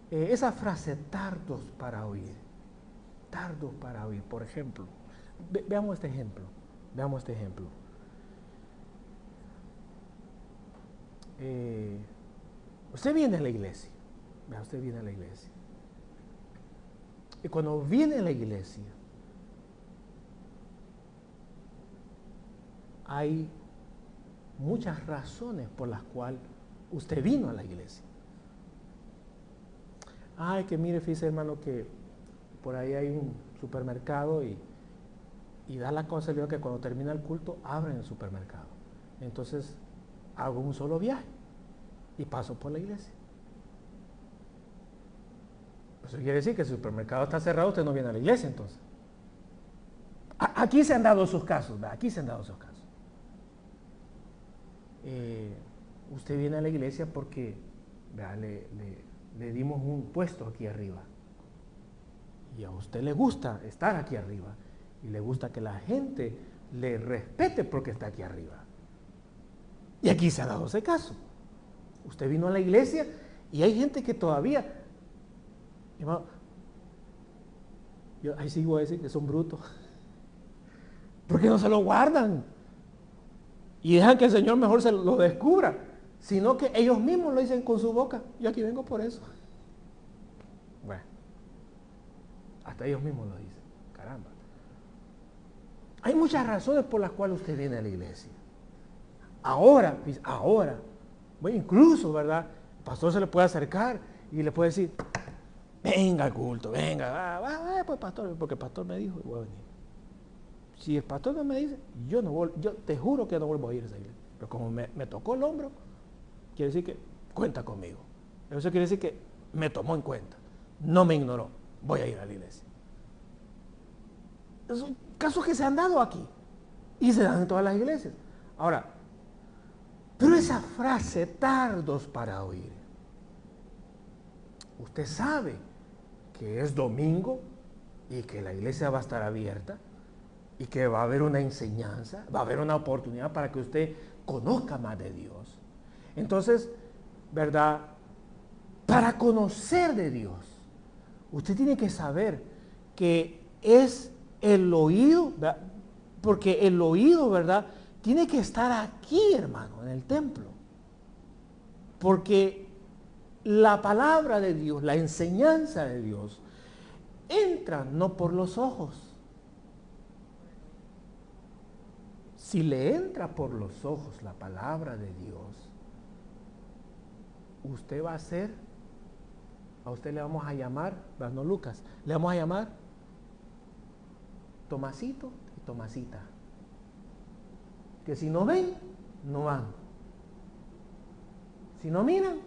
esa frase tardos para oír. Tardos para oír, por ejemplo. Veamos este ejemplo. Usted viene a la iglesia. Y cuando viene a la iglesia, hay muchas razones por las cuales usted vino a la iglesia. Ay, que mire, fíjese, hermano, que por ahí hay un supermercado y da la casualidad que cuando termina el culto abren el supermercado. Entonces hago un solo viaje y paso por la iglesia. Eso quiere decir que si el supermercado está cerrado, usted no viene a la iglesia entonces. Aquí se han dado esos casos, ¿verdad? Usted viene a la iglesia porque le dimos un puesto aquí arriba. Y a usted le gusta estar aquí arriba. Y le gusta que la gente le respete porque está aquí arriba. Y aquí se ha dado ese caso. Usted vino a la iglesia y hay gente que todavía, hermano, yo ahí sí voy a decir que son brutos. Porque no se lo guardan. Y dejan que el Señor mejor se lo descubra. Sino que ellos mismos lo dicen con su boca. Yo aquí vengo por eso. Bueno. Hasta ellos mismos lo dicen. Caramba. Hay muchas razones por las cuales usted viene a la iglesia. Ahora, bueno, incluso, ¿verdad? El pastor se le puede acercar y le puede decir, venga al culto, venga, pues pastor, porque el pastor me dijo, voy a venir. Si el pastor no me dice, yo te juro que no vuelvo a ir a esa iglesia. Pero como me tocó el hombro, quiere decir que cuenta conmigo. Eso quiere decir que me tomó en cuenta, no me ignoró, voy a ir a la iglesia. Son casos que se han dado aquí y se dan en todas las iglesias. Ahora, pero esa frase, tardos para oír, usted sabe que es domingo y que la iglesia va a estar abierta y que va a haber una enseñanza, va a haber una oportunidad para que usted conozca más de Dios. Entonces, ¿verdad? Para conocer de Dios, usted tiene que saber que es el oído, ¿verdad? Porque el oído, ¿verdad?, tiene que estar aquí, hermano, en el templo. Porque la palabra de Dios, la enseñanza de Dios, entra no por los ojos. Si le entra por los ojos la palabra de Dios, usted va a ser, a usted le vamos a llamar, no Lucas, le vamos a llamar Tomasito y Tomasita. Que si no ven, no van. Si no miran,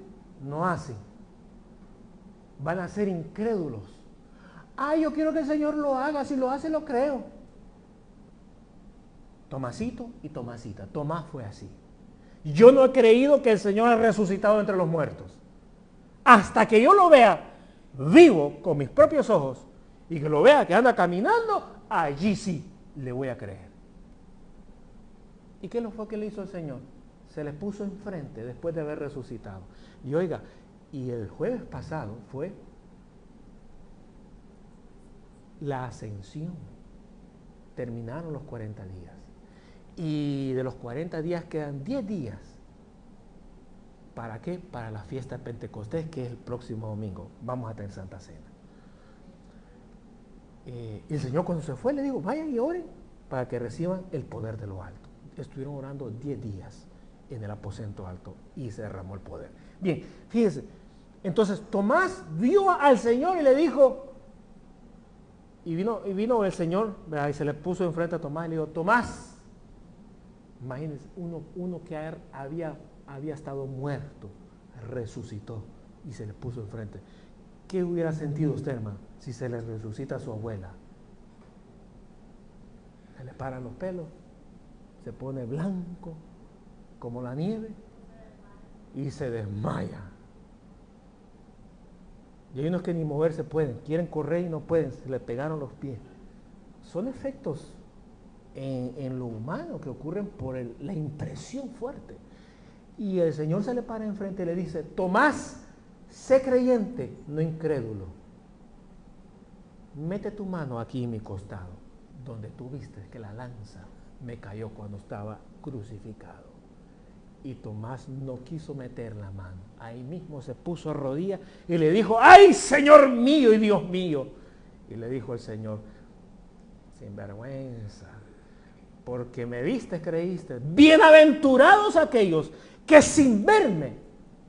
no hacen. Van a ser incrédulos. Yo quiero que el Señor lo haga, si lo hace lo creo. Tomasito y Tomasita. Tomás fue así. Yo no he creído que el Señor ha resucitado entre los muertos. Hasta que yo lo vea vivo con mis propios ojos y que lo vea que anda caminando, allí sí le voy a creer. ¿Y qué fue que le hizo el Señor? Se les puso enfrente después de haber resucitado. Y oiga, y el jueves pasado fue la ascensión. Terminaron los 40 días. Y de los 40 días quedan 10 días. ¿Para qué? Para la fiesta de Pentecostés, que es el próximo domingo. Vamos a tener Santa Cena. Y el Señor cuando se fue le dijo, vayan y oren para que reciban el poder de lo alto. Estuvieron orando 10 días en el aposento alto y se derramó el poder. Bien, fíjense. Entonces Tomás vio al Señor y le dijo, y vino el Señor, ¿verdad?, y se le puso enfrente a Tomás y le dijo, Tomás, imagínense, uno que había estado muerto, resucitó y se le puso enfrente. ¿Qué hubiera sentido usted, hermano, si se le resucita a su abuela? Se le paran los pelos, se pone blanco como la nieve y se desmaya. Y hay unos que ni moverse pueden, quieren correr y no pueden, se le pegaron los pies. Son efectos en lo humano que ocurren por la impresión fuerte. Y el Señor se le para enfrente y le dice: Tomás, sé creyente, no incrédulo. Mete tu mano aquí en mi costado, donde tú viste que la lanza me cayó cuando estaba crucificado. Y Tomás no quiso meter la mano. Ahí mismo se puso a rodillas y le dijo: ¡ay, Señor mío y Dios mío! Y le dijo el Señor: sinvergüenza, porque me viste, creíste. Bienaventurados aquellos que sin verme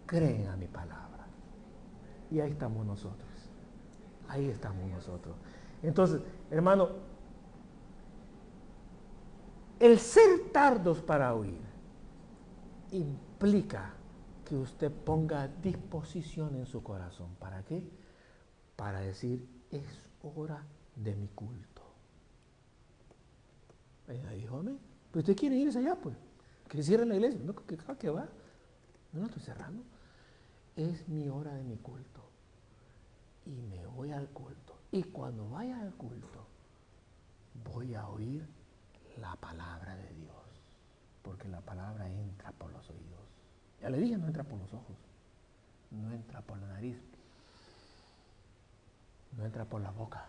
creen a mi palabra. Y ahí estamos nosotros. Ahí estamos nosotros. Entonces, hermano, el ser tardos para oír implica que usted ponga disposición en su corazón. ¿Para qué? Para decir: es hora de mi culto. Ella dijo: amén. Pero usted quiere irse allá, pues. Que cierre la iglesia. No, que va. No estoy cerrando. Es mi hora de mi culto. Y me voy al culto. Y cuando vaya al culto, voy a oír la palabra de Dios. Porque la palabra entra por los oídos. Ya le dije, no entra por los ojos. No entra por la nariz. No entra por la boca.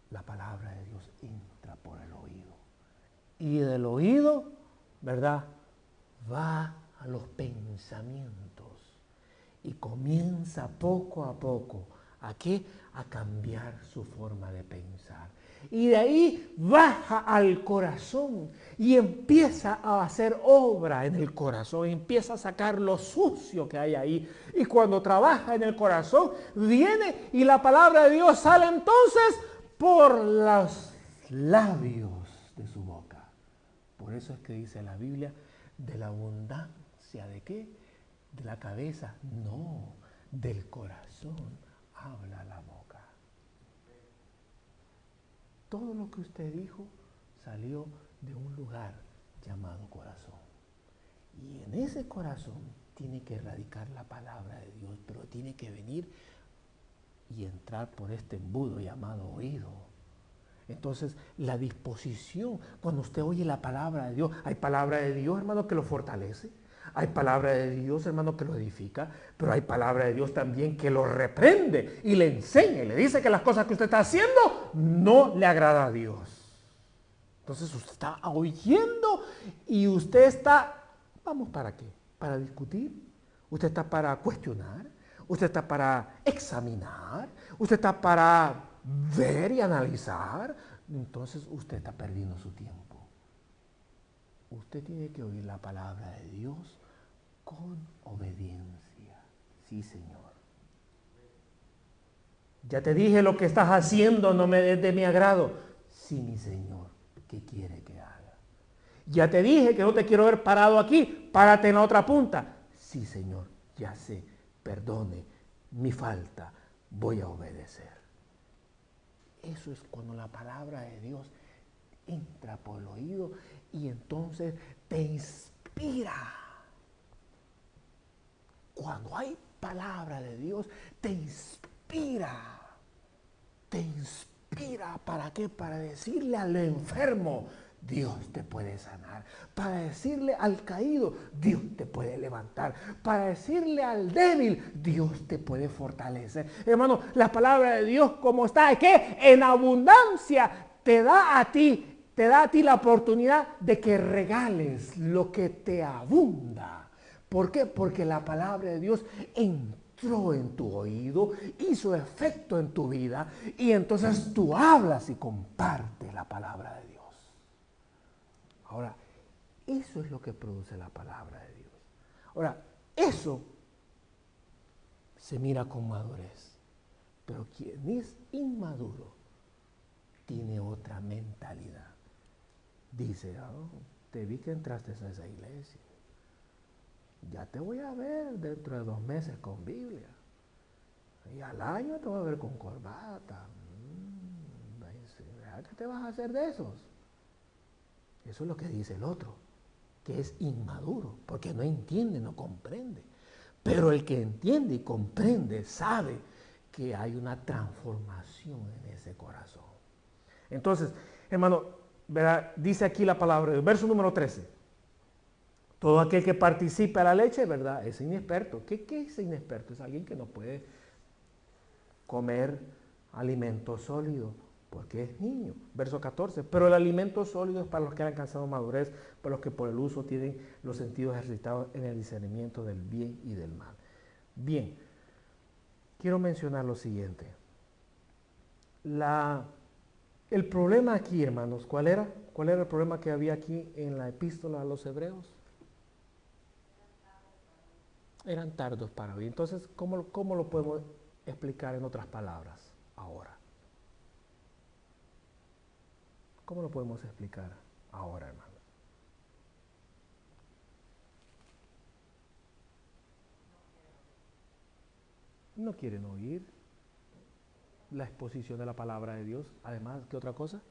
La palabra de Dios entra por el oído. Y del oído, ¿verdad?, va a los pensamientos. Y comienza poco a poco, ¿a qué? A cambiar su forma de pensar. Y de ahí baja al corazón y empieza a hacer obra en el corazón, empieza a sacar lo sucio que hay ahí. Y cuando trabaja en el corazón, viene y la palabra de Dios sale entonces por los labios de su boca. Por eso es que dice la Biblia: de la abundancia ¿de qué? De la cabeza, no, del corazón habla la boca. Todo lo que usted dijo salió de un lugar llamado corazón. Y en ese corazón tiene que radicar la palabra de Dios, pero tiene que venir y entrar por este embudo llamado oído. Entonces, la disposición, cuando usted oye la palabra de Dios, hay palabra de Dios, hermano, que lo fortalece. Hay palabra de Dios, hermano, que lo edifica, pero hay palabra de Dios también que lo reprende y le enseña y le dice que las cosas que usted está haciendo no le agrada a Dios. Entonces usted está oyendo y usted está, ¿vamos para qué? Para discutir, usted está para cuestionar, usted está para examinar, usted está para ver y analizar. Entonces usted está perdiendo su tiempo. Usted tiene que oír la palabra de Dios con obediencia. Sí, Señor. Ya te dije, lo que estás haciendo no me es de mi agrado. Sí, mi Señor, ¿qué quiere que haga? Ya te dije que no te quiero ver parado aquí, párate en la otra punta. Sí, Señor, ya sé, perdone mi falta, voy a obedecer. Eso es cuando la palabra de Dios entra por el oído y entonces te inspira. Cuando hay palabra de Dios, te inspira. Te inspira, ¿para qué? Para decirle al enfermo: Dios te puede sanar. Para decirle al caído: Dios te puede levantar. Para decirle al débil: Dios te puede fortalecer. Hermano, la palabra de Dios, como está, es que en abundancia te da a ti la oportunidad de que regales lo que te abunda. ¿Por qué? Porque la palabra de Dios entró en tu oído, hizo efecto en tu vida y entonces tú hablas y compartes la palabra de Dios. Ahora, eso es lo que produce la palabra de Dios. Ahora, eso se mira con madurez, pero quien es inmaduro tiene otra mentalidad. Dice: oh, te vi que entraste a esa iglesia. Ya te voy a ver dentro de 2 meses con Biblia. Y al año te voy a ver con corbata. ¿Qué te vas a hacer de esos? Eso es lo que dice el otro, que es inmaduro, porque no entiende, no comprende. Pero el que entiende y comprende sabe que hay una transformación en ese corazón. Entonces, hermano, ¿verdad? Dice aquí la palabra, el verso número 13. Todo aquel que participa de la leche, ¿verdad? Es inexperto. ¿Qué es inexperto? Es alguien que no puede comer alimento sólido porque es niño. Verso 14. Pero el alimento sólido es para los que han alcanzado madurez, para los que por el uso tienen los sentidos ejercitados en el discernimiento del bien y del mal. Bien, quiero mencionar lo siguiente. El problema aquí, hermanos, ¿cuál era? ¿Cuál era el problema que había aquí en la epístola a los hebreos? Eran tardos para oír. Entonces, ¿cómo lo podemos explicar en otras palabras ahora? ¿Cómo lo podemos explicar ahora, hermano? No quieren oír la exposición de la palabra de Dios. Además, ¿qué otra cosa?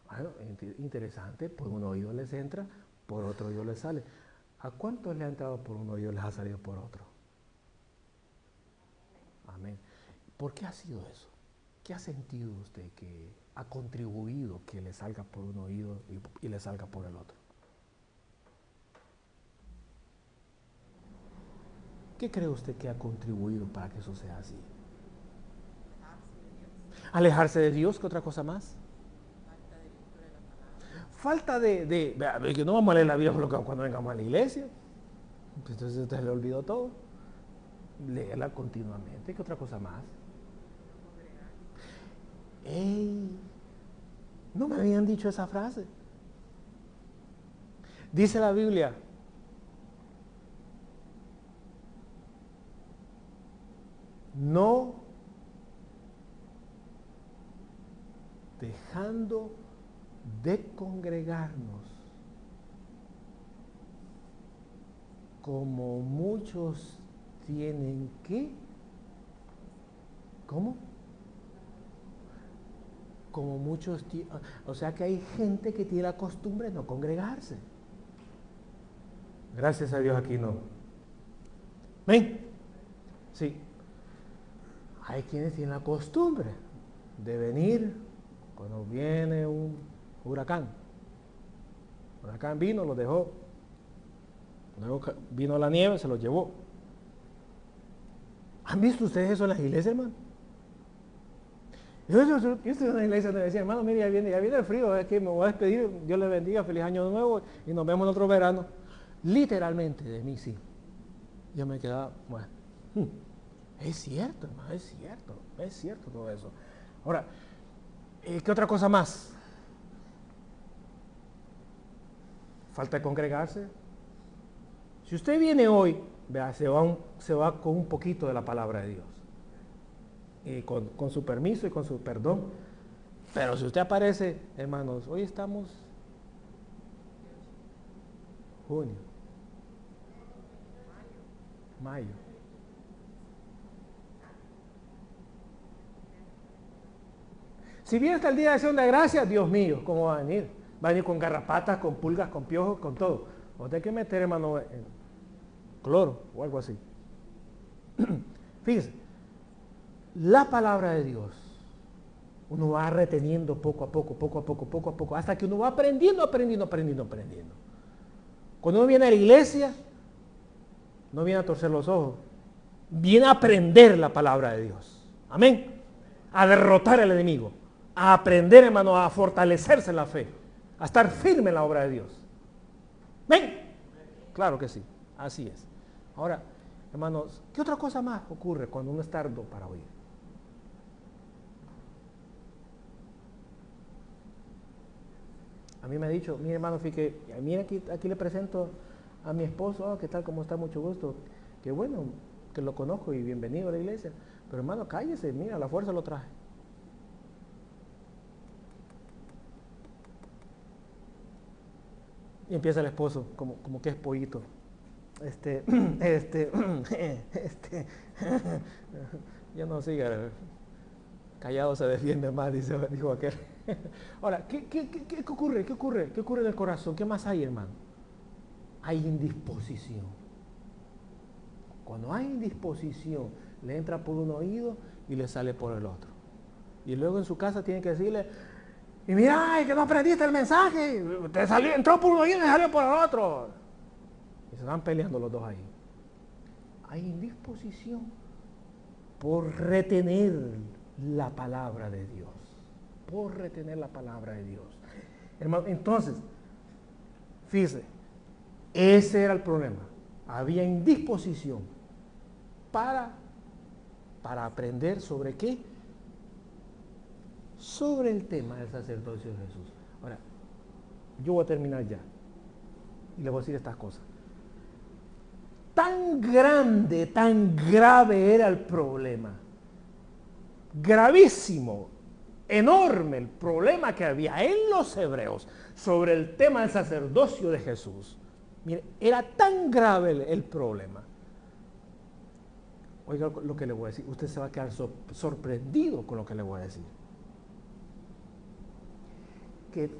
Bueno, interesante, por un oído les entra, por otro oído les sale. ¿A cuántos le ha entrado por un oído y les ha salido por otro? Amén. ¿Por qué ha sido eso? ¿Qué ha sentido usted que ha contribuido que le salga por un oído y le salga por el otro? ¿Qué cree usted que ha contribuido para que eso sea así? Alejarse de Dios, ¿qué otra cosa más? Falta de que no vamos a leer la Biblia cuando vengamos a la iglesia. Entonces usted le olvidó todo. Léela continuamente, ¿qué otra cosa más? ¡Ey! No me habían dicho esa frase. Dice la Biblia, no dejando de congregarnos, como muchos tienen que, ¿cómo? Como muchos, o sea que hay gente que tiene la costumbre de no congregarse. Gracias a Dios aquí no. ¿Ven? Sí. Hay quienes tienen la costumbre de venir cuando viene un huracán. El huracán vino, lo dejó. Luego vino la nieve, se lo llevó. ¿Han visto ustedes eso en las iglesias, hermano? Yo estoy en una iglesia donde decía, hermano, mire, ya viene el frío, es que me voy a despedir, Dios le bendiga, feliz año nuevo y nos vemos en otro verano. Literalmente, de mí sí. Yo me quedaba, bueno, es cierto, hermano, es cierto todo eso. Ahora, ¿qué otra cosa más? Falta de congregarse. Si usted viene hoy, vea, se va con un poquito de la palabra de Dios. Y con su permiso y con su perdón. Pero si usted aparece, hermanos, hoy estamos junio, mayo. Si viene hasta el día de acción de gracias, Dios mío, ¿cómo va a venir? Va a venir con garrapatas, con pulgas, con piojos, con todo. Usted hay que meter, hermano, en cloro o algo así. Fíjese, la palabra de Dios, uno va reteniendo poco a poco, hasta que uno va aprendiendo. Cuando uno viene a la iglesia, no viene a torcer los ojos, viene a aprender la palabra de Dios. Amén. A derrotar al enemigo, a aprender, hermano, a fortalecerse en la fe, a estar firme en la obra de Dios. ¿Ven? Claro que sí, así es. Ahora, hermanos, ¿qué otra cosa más ocurre cuando uno está tardo para oír? A mí me ha dicho, mi hermano, fíjate, mira aquí le presento a mi esposo, ¿qué tal? ¿Cómo está? Mucho gusto. Qué bueno que lo conozco y bienvenido a la iglesia. Pero hermano, cállese, mira, a la fuerza lo traje. Y empieza el esposo, como que es pollito. Ya no siga. Callado se defiende más, dijo aquel. Ahora, ¿qué ocurre? ¿Qué ocurre? ¿Qué ocurre en el corazón? ¿Qué más hay, hermano? Hay indisposición. Cuando hay indisposición, le entra por un oído y le sale por el otro. Y luego en su casa tiene que decirle, y mira, que no aprendiste el mensaje, entró por un oído y salió por el otro. Y se van peleando los dos ahí. Hay indisposición por retener la palabra de Dios. Por retener la palabra de Dios. Hermano, entonces, fíjese, ese era el problema. Había indisposición para aprender sobre qué. Sobre el tema del sacerdocio de Jesús. Ahora, yo voy a terminar ya. Y le voy a decir estas cosas. Tan grande, tan grave era el problema. Gravísimo, enorme el problema que había en los hebreos sobre el tema del sacerdocio de Jesús. Mire, era tan grave el problema. Oiga lo que le voy a decir. Usted se va a quedar sorprendido con lo que le voy a decir.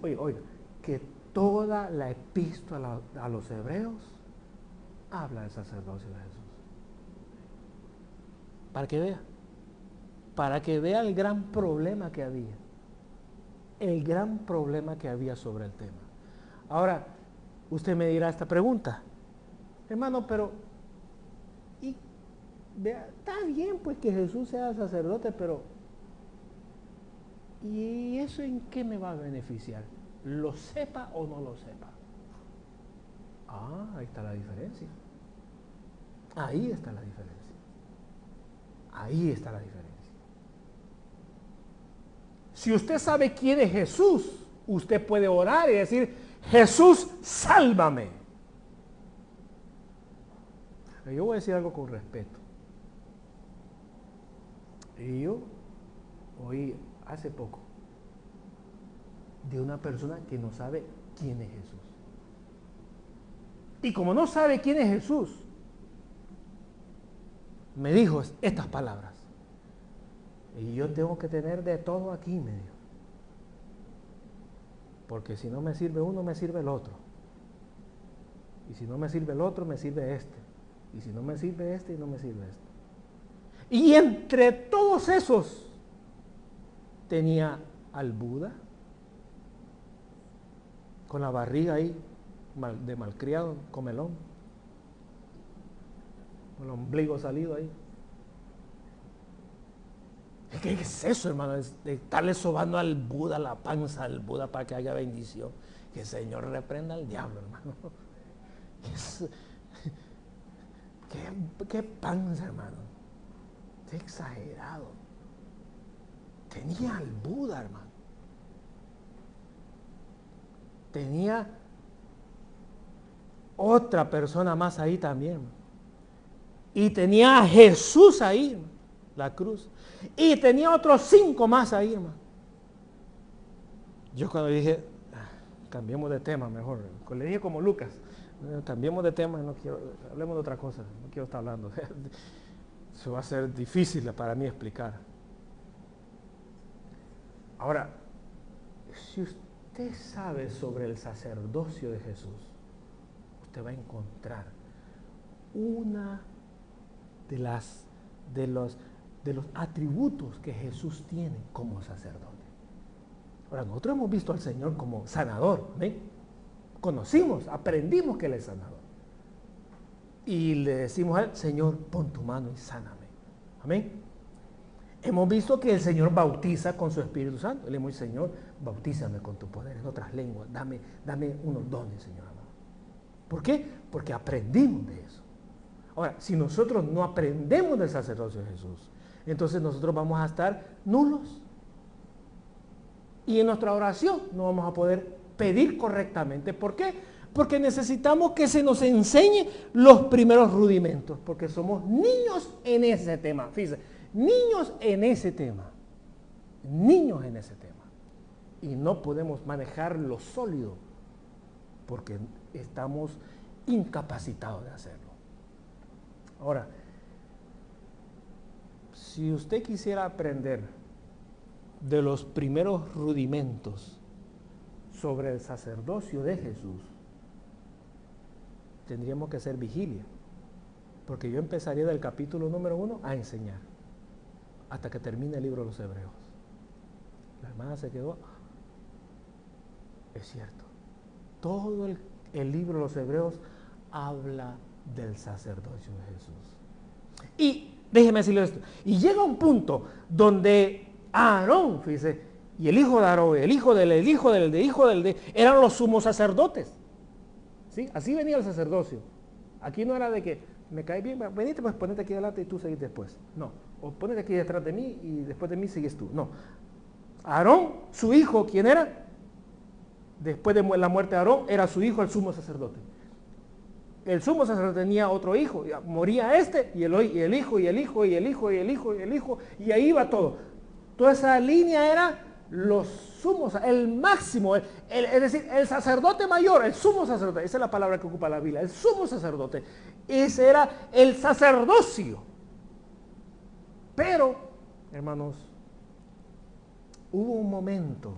Oiga, que toda la epístola a los hebreos habla del sacerdocio de Jesús. Para que vea el gran problema que había. El gran problema que había sobre el tema. Ahora, usted me dirá esta pregunta. Hermano, pero está bien pues que Jesús sea sacerdote, pero ¿y eso en qué me va a beneficiar? ¿Lo sepa o no lo sepa? Ahí está la diferencia. Ahí está la diferencia. Ahí está la diferencia. Si usted sabe quién es Jesús, usted puede orar y decir, Jesús, sálvame. Yo voy a decir algo con respeto. Y yo oí hace poco de una persona que no sabe quién es Jesús. Y como no sabe quién es Jesús, me dijo estas palabras. Y yo tengo que tener de todo aquí, me dijo. Porque si no me sirve uno, me sirve el otro. Y si no me sirve el otro, me sirve este. Y si no me sirve este, no me sirve este. Y entre todos esos tenía al Buda, con la barriga ahí, de malcriado, comelón, con el ombligo salido ahí. ¿Qué es eso, hermano? Es de estarle sobando al Buda, la panza al Buda para que haya bendición. Que el Señor reprenda al diablo, hermano. ¿Qué panza, hermano? Qué exagerado. Tenía al Buda, hermano. Tenía otra persona más ahí también. Y tenía a Jesús ahí, la cruz. Y tenía otros 5 más ahí, hermano. Yo cuando dije, cambiemos de tema mejor. Le dije como Lucas, cambiemos de tema, no quiero, hablemos de otra cosa, no quiero estar hablando. Eso va a ser difícil para mí explicar. Ahora, si usted sabe sobre el sacerdocio de Jesús, usted va a encontrar una de los atributos que Jesús tiene como sacerdote. Ahora, nosotros hemos visto al Señor como sanador, ¿ven? Conocimos, aprendimos que Él es sanador. Y le decimos a Él, Señor, pon tu mano y sáname. Amén. Hemos visto que el Señor bautiza con su Espíritu Santo. Le hemos dicho, Señor, bautízame con tu poder en otras lenguas. Dame unos dones, Señor amado. ¿Por qué? Porque aprendimos de eso. Ahora, si nosotros no aprendemos del sacerdocio de Jesús, entonces nosotros vamos a estar nulos. Y en nuestra oración no vamos a poder pedir correctamente. ¿Por qué? Porque necesitamos que se nos enseñe los primeros rudimentos, porque somos niños en ese tema. Fíjense, niños en ese tema. Niños en ese tema. Y no podemos manejar lo sólido, porque estamos incapacitados de hacerlo. Ahora, si usted quisiera aprender de los primeros rudimentos sobre el sacerdocio de Jesús, tendríamos que hacer vigilia, porque yo empezaría del capítulo número 1 a enseñar hasta que termine el libro de los Hebreos. La hermana se quedó. Es cierto, todo el libro de los Hebreos habla del sacerdocio de Jesús. Y déjeme decirle esto, y llega un punto donde Aarón, fíjese, y el hijo de Aarón, el hijo del, eran los sumos sacerdotes. ¿Sí? Así venía el sacerdocio. Aquí no era de que me cae bien, venite, pues ponete aquí delante y tú seguís después. No, o ponete aquí detrás de mí y después de mí sigues tú. No. Aarón, su hijo, ¿quién era? Después de la muerte de Aarón, era su hijo el sumo sacerdote. El sumo sacerdote tenía otro hijo, moría este, y el hijo, y el hijo, y el hijo, y el hijo, y el hijo, y ahí va todo. Toda esa línea era los sumos, el máximo, es decir, el sacerdote mayor, el sumo sacerdote, esa es la palabra que ocupa la Biblia, el sumo sacerdote, ese era el sacerdocio. Pero, hermanos, hubo un momento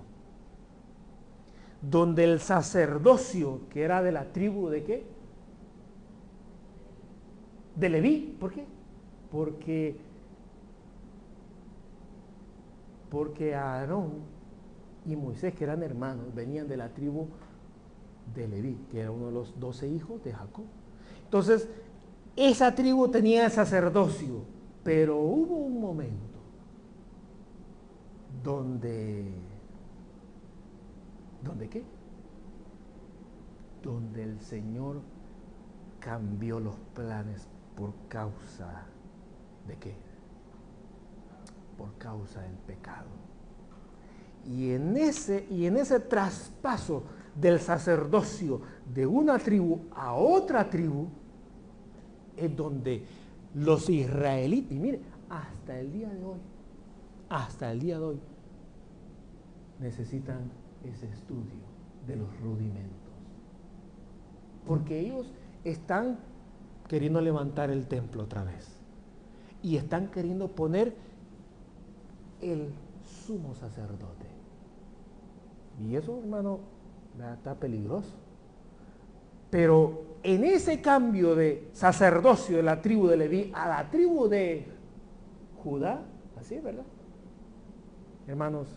donde el sacerdocio, que era de la tribu de ¿qué? De Leví. ¿Por qué? Porque Aarón y Moisés, que eran hermanos, venían de la tribu de Leví, que era uno de los 12 hijos de Jacob. Entonces, esa tribu tenía sacerdocio, pero hubo un momento donde ¿qué? Donde el Señor cambió los planes por causa de ¿qué? Por causa del pecado. Y en ese traspaso del sacerdocio de una tribu a otra tribu es donde los israelitas, y mire, hasta el día de hoy necesitan ese estudio de los rudimentos, porque ellos están queriendo levantar el templo otra vez y están queriendo poner el sumo sacerdote, y eso, hermano, está peligroso. Pero en ese cambio de sacerdocio de la tribu de Leví a la tribu de Judá, así es, ¿verdad? Hermanos,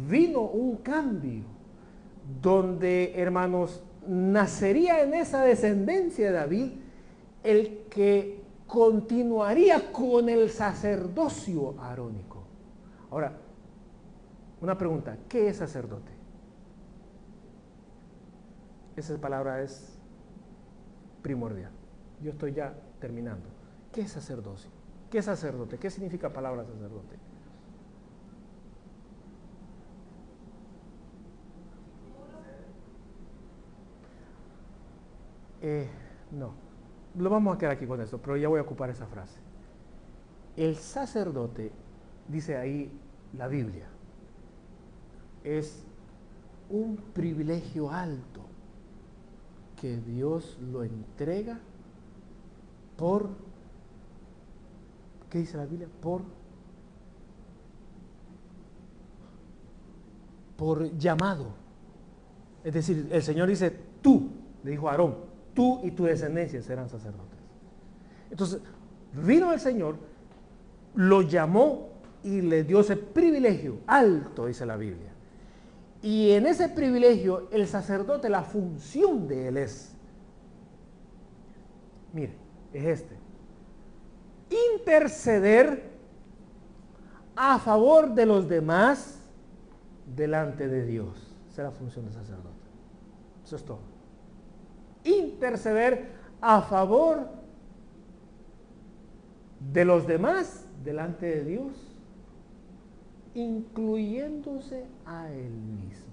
vino un cambio donde, hermanos, nacería en esa descendencia de David el que continuaría con el sacerdocio arónico. Ahora, una pregunta, ¿qué es sacerdote? Esa palabra es primordial. Yo estoy ya terminando. ¿Qué es sacerdocio? ¿Qué es sacerdote? ¿Qué significa palabra sacerdote? No, lo vamos a quedar aquí con eso, pero ya voy a ocupar esa frase. El sacerdote, dice ahí la Biblia, es un privilegio alto que Dios lo entrega por, ¿qué dice la Biblia? Por llamado. Es decir, el Señor dice, tú, le dijo a Aarón, tú y tu descendencia serán sacerdotes. Entonces, vino el Señor, lo llamó y le dio ese privilegio alto, dice la Biblia. Y en ese privilegio, el sacerdote, la función de él es, mire, es interceder a favor de los demás delante de Dios. Esa es la función del sacerdote. Eso es todo. Interceder a favor de los demás delante de Dios, incluyéndose a él mismo.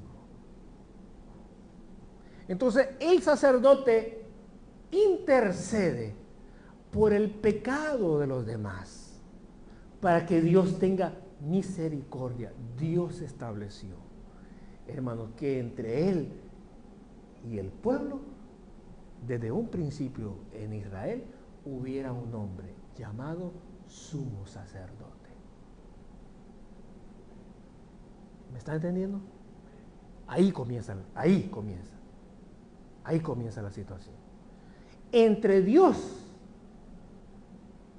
Entonces, el sacerdote intercede por el pecado de los demás, para que Dios tenga misericordia. Dios estableció, hermanos, que entre él y el pueblo, desde un principio en Israel, hubiera un hombre llamado sumo sacerdote. ¿Me está entendiendo? Ahí comienza la situación. Entre Dios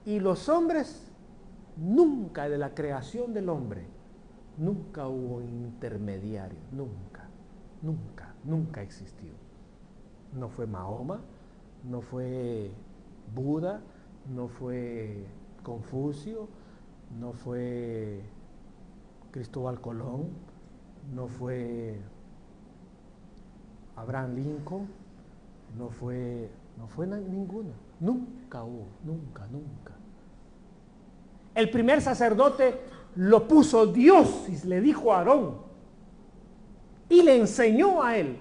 y los hombres, nunca de la creación del hombre, nunca hubo intermediario, nunca existió. No fue Mahoma, no fue Buda, no fue Confucio, no fue Cristóbal Colón, no fue Abraham Lincoln, no fue ninguno. Nunca hubo, nunca. El primer sacerdote lo puso Dios y le dijo a Aarón y le enseñó a él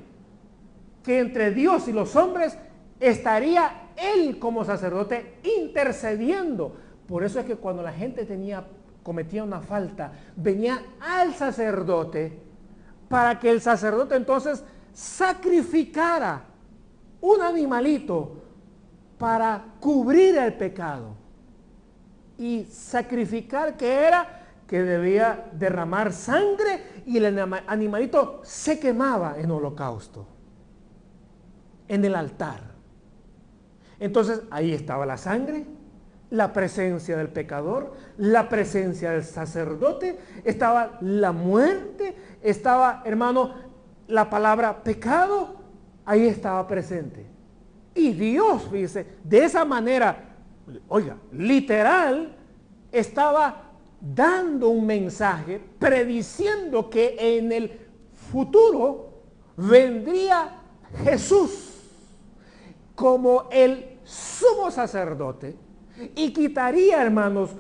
que entre Dios y los hombres estaría él como sacerdote intercediendo. Por eso es que cuando la gente cometía una falta, venía al sacerdote para que el sacerdote entonces sacrificara un animalito para cubrir el pecado. Y sacrificar, ¿qué era? Que debía derramar sangre y el animalito se quemaba en holocausto, en el altar. Entonces ahí estaba la sangre, la presencia del pecador, la presencia del sacerdote, estaba la muerte, estaba, hermano, la palabra pecado, ahí estaba presente. Y Dios, dice, de esa manera, oiga, literal, estaba dando un mensaje, prediciendo que en el futuro vendría Jesús como el sumo sacerdote y quitaría, hermanos,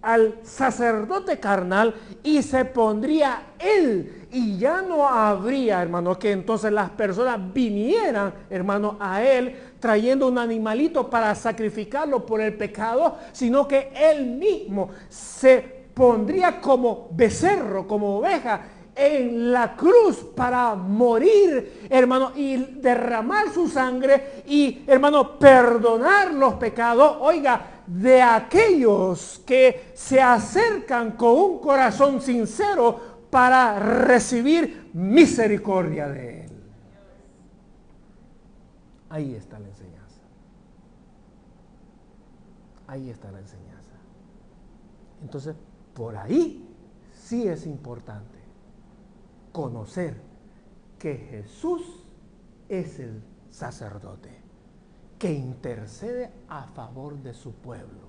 al sacerdote carnal y se pondría él, y ya no habría, hermano, que entonces las personas vinieran, hermano, a él trayendo un animalito para sacrificarlo por el pecado, sino que él mismo se pondría como becerro, como oveja en la cruz para morir, hermano, y derramar su sangre y, hermano, perdonar los pecados, oiga, de aquellos que se acercan con un corazón sincero para recibir misericordia de él. Ahí está la enseñanza. Ahí está la enseñanza. Entonces, por ahí sí es importante conocer que Jesús es el sacerdote que intercede a favor de su pueblo.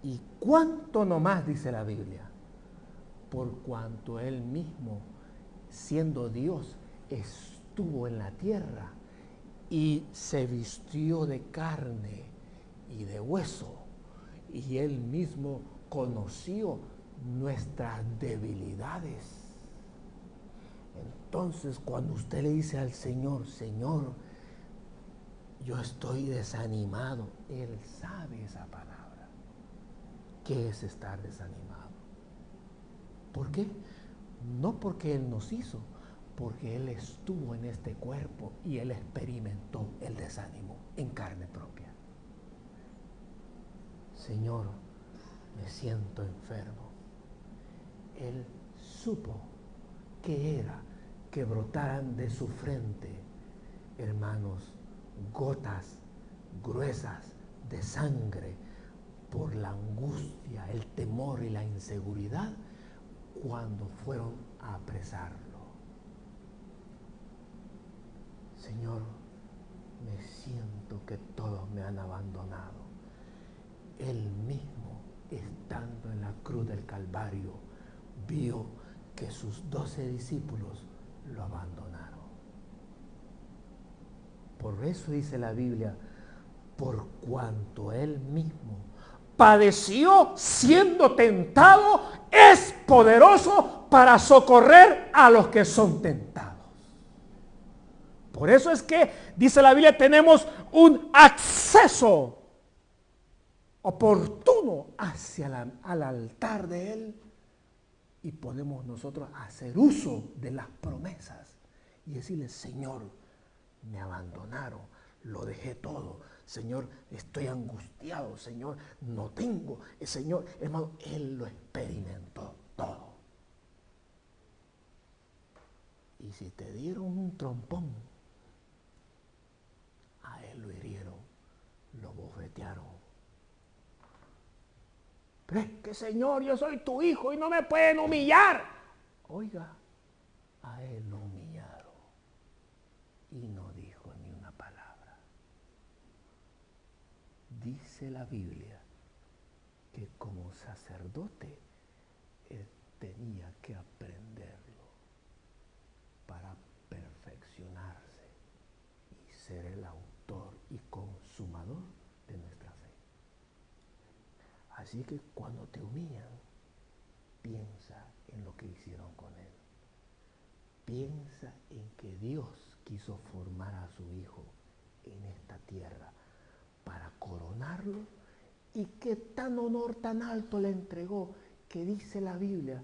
Y cuánto nomás, dice la Biblia, por cuanto él mismo, siendo Dios, estuvo en la tierra y se vistió de carne y de hueso, y él mismo conoció nuestras debilidades. Entonces, cuando usted le dice al Señor, Señor, yo estoy desanimado, él sabe esa palabra. ¿Qué es estar desanimado? ¿Por qué? No porque él nos hizo, porque él estuvo en este cuerpo y él experimentó el desánimo en carne propia. Señor, me siento enfermo. Él supo que era que brotaran de su frente, hermanos, gotas gruesas de sangre por la angustia, el temor y la inseguridad cuando fueron a apresarlo. Señor, me siento que todos me han abandonado. Él mismo, estando en la cruz del Calvario, vio que sus 12 discípulos lo abandonaron. Por eso dice la Biblia, por cuanto él mismo padeció siendo tentado, es poderoso para socorrer a los que son tentados. Por eso es que, dice la Biblia, tenemos un acceso oportuno hacia al altar de él y podemos nosotros hacer uso de las promesas y decirle, Señor, me abandonaron, lo dejé todo, Señor, estoy angustiado, Señor, no tengo, Señor, hermano, él lo experimentó todo. Y si te dieron un trompón, a él lo hirieron, lo bofetearon. Pero es que, Señor, yo soy tu hijo y no me pueden humillar. Oiga, a él lo humillaron y no dijo ni una palabra. Dice la Biblia que como sacerdote él tenía que aprenderlo para perfeccionarse y ser el autor y consumador de nuestra fe. Así que cuando te humillan, piensa en lo que hicieron con él. Piensa en que Dios quiso formar a su hijo en esta tierra para coronarlo, y que tan honor tan alto le entregó que dice la Biblia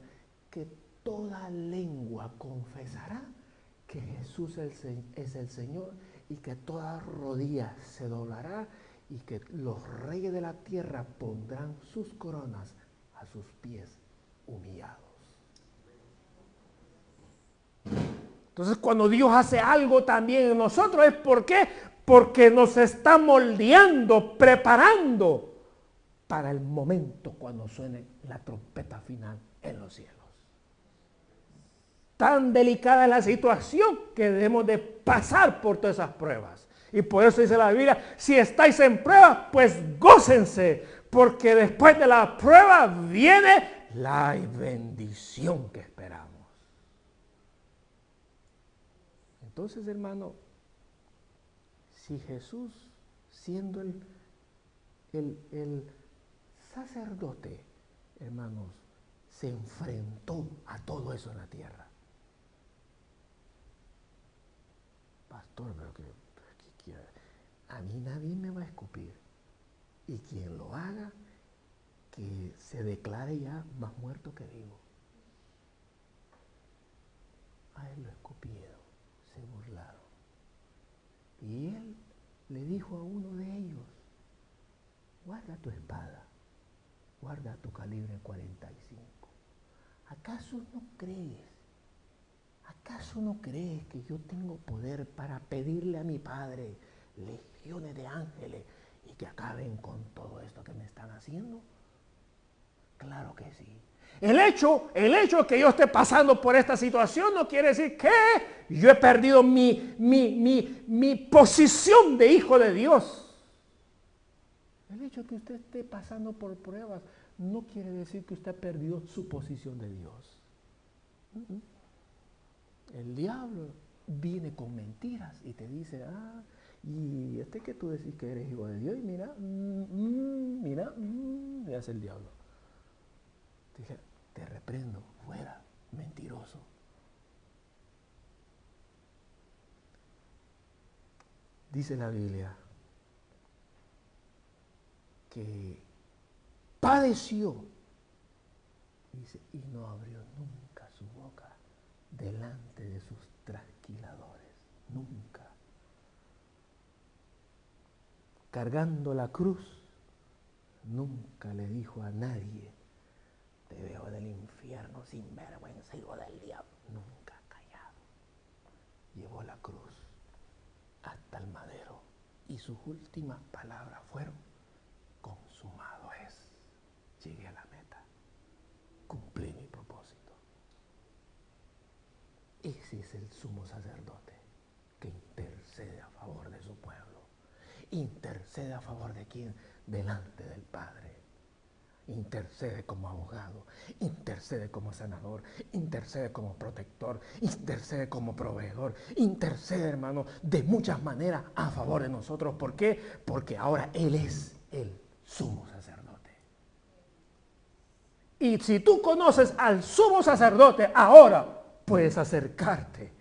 que toda lengua confesará que Jesús es el Señor, y que toda rodilla se doblará, y que los reyes de la tierra pondrán sus coronas a sus pies humillados. Entonces, cuando Dios hace algo también en nosotros, ¿es por qué? Porque nos está moldeando, preparando para el momento cuando suene la trompeta final en los cielos. Tan delicada es la situación que debemos de pasar por todas esas pruebas. Y por eso dice la Biblia, si estáis en prueba, pues gócense, porque después de la prueba viene la bendición que esperamos. Entonces, hermano, si Jesús, siendo el sacerdote, hermanos, se enfrentó a todo eso en la tierra. Pastor, pero ¿qué quiere? A mí nadie me va a escupir. Y quien lo haga, que se declare ya más muerto que vivo. A él lo escupieron, se burlaron. Y él le dijo a uno de ellos, guarda tu espada, guarda tu calibre 45. ¿Acaso no crees? ¿Acaso no crees que yo tengo poder para pedirle a mi Padre legiones de ángeles y que acaben con todo esto que me están haciendo? Claro que sí. El hecho que yo esté pasando por esta situación no quiere decir que yo he perdido mi posición de hijo de Dios. El hecho que usted esté pasando por pruebas no quiere decir que usted ha perdido su posición de Dios. El diablo viene con mentiras y te dice, y que tú decís que eres hijo de Dios, y mira, y hace el diablo. Dije, te reprendo, fuera, mentiroso. Dice la Biblia que padeció, dice, y no abrió nunca su boca delante de sus trasquiladores, nunca. Cargando la cruz, nunca le dijo a nadie, te veo del infierno sin vergüenza, hijo del diablo. Nunca callado. Llevó la cruz hasta el madero y sus últimas palabras fueron, consumado es. Llegué a la meta. Cumplí mi propósito. Ese es el sumo sacerdote que intercede a favor de su pueblo. ¿Intercede a favor de quién? Delante del Padre. Intercede como abogado, intercede como sanador, intercede como protector, intercede como proveedor, intercede, hermano, de muchas maneras a favor de nosotros. ¿Por qué? Porque ahora Él es el sumo sacerdote. Y si tú conoces al sumo sacerdote, ahora puedes acercarte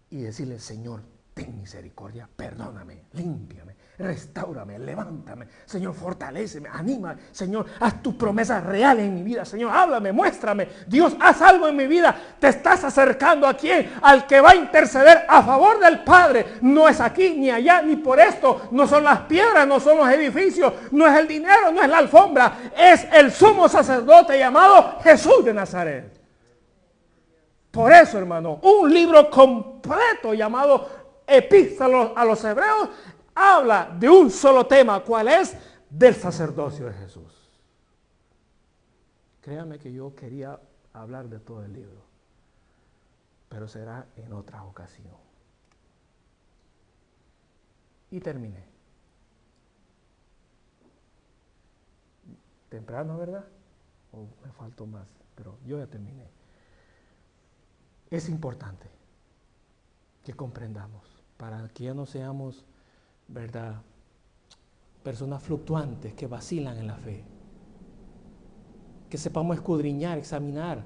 y decirle, Señor, ten misericordia, perdóname, límpiame, restáurame, levántame, Señor, fortaléceme, anímame, Señor, haz tus promesas reales en mi vida, Señor, háblame, muéstrame, Dios, haz algo en mi vida. Te estás acercando ¿a quién? Al que va a interceder a favor del Padre. No es aquí, ni allá, ni por esto, no son las piedras, no son los edificios, no es el dinero, no es la alfombra, es el sumo sacerdote llamado Jesús de Nazaret. Por eso, hermano, un libro completo llamado Epístola a los Hebreos habla de un solo tema. ¿Cuál es? Del sacerdocio de Jesús. Créame que yo quería hablar de todo el libro, pero será en otra ocasión. Y terminé. Temprano, ¿verdad? O me faltó más, pero yo ya terminé. Es importante que comprendamos, para que ya no seamos, ¿verdad?, personas fluctuantes que vacilan en la fe. Que sepamos escudriñar, examinar.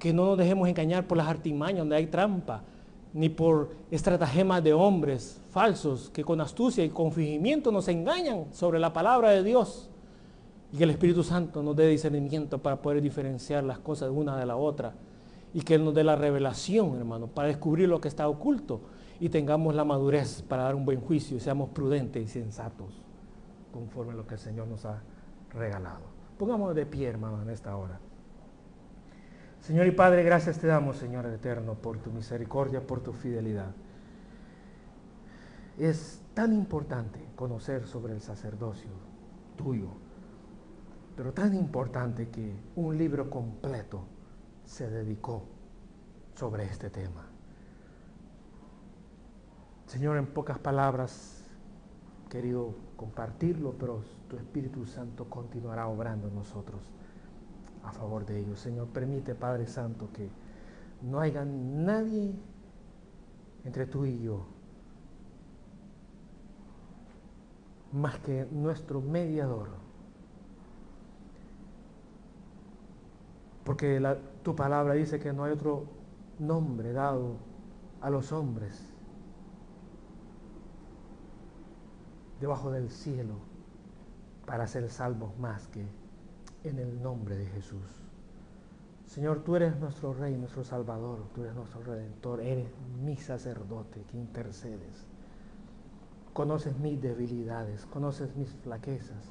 Que no nos dejemos engañar por las artimañas donde hay trampa, ni por estratagemas de hombres falsos que con astucia y con fingimiento nos engañan sobre la palabra de Dios. Y que el Espíritu Santo nos dé discernimiento para poder diferenciar las cosas de una de la otra. Y que Él nos dé la revelación, hermano, para descubrir lo que está oculto. Y tengamos la madurez para dar un buen juicio y seamos prudentes y sensatos conforme a lo que el Señor nos ha regalado. Pongámonos de pie, hermano, en esta hora. Señor y Padre, gracias te damos, Señor eterno, por tu misericordia, por tu fidelidad. Es tan importante conocer sobre el sacerdocio tuyo, pero tan importante que un libro completo se dedicó sobre este tema. Señor, en pocas palabras, querido compartirlo, pero tu Espíritu Santo continuará obrando en nosotros a favor de ellos. Señor, permite, Padre Santo, que no haya nadie entre tú y yo más que nuestro mediador. Porque tu palabra dice que no hay otro nombre dado a los hombres debajo del cielo para ser salvos más que en el nombre de Jesús. Señor, tú eres nuestro Rey, nuestro Salvador, tú eres nuestro Redentor, eres mi sacerdote que intercedes. Conoces mis debilidades, conoces mis flaquezas,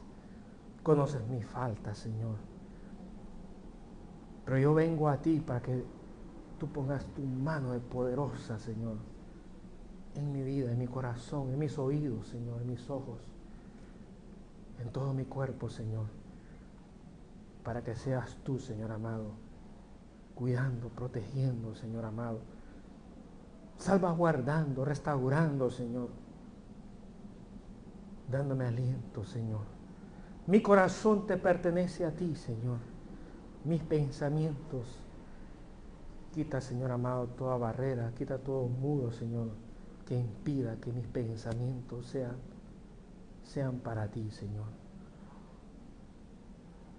conoces mis faltas, Señor. Pero yo vengo a ti para que tú pongas tu mano de poderosa, Señor, en mi vida, en mi corazón, en mis oídos, Señor, en mis ojos, en todo mi cuerpo, Señor, para que seas tú, Señor amado, cuidando, protegiendo, Señor amado, salvaguardando, restaurando, Señor, dándome aliento, Señor. Mi corazón te pertenece a ti, Señor. Mis pensamientos, quita, Señor amado, toda barrera, quita todo muro, Señor, que impida que mis pensamientos sean para ti, Señor.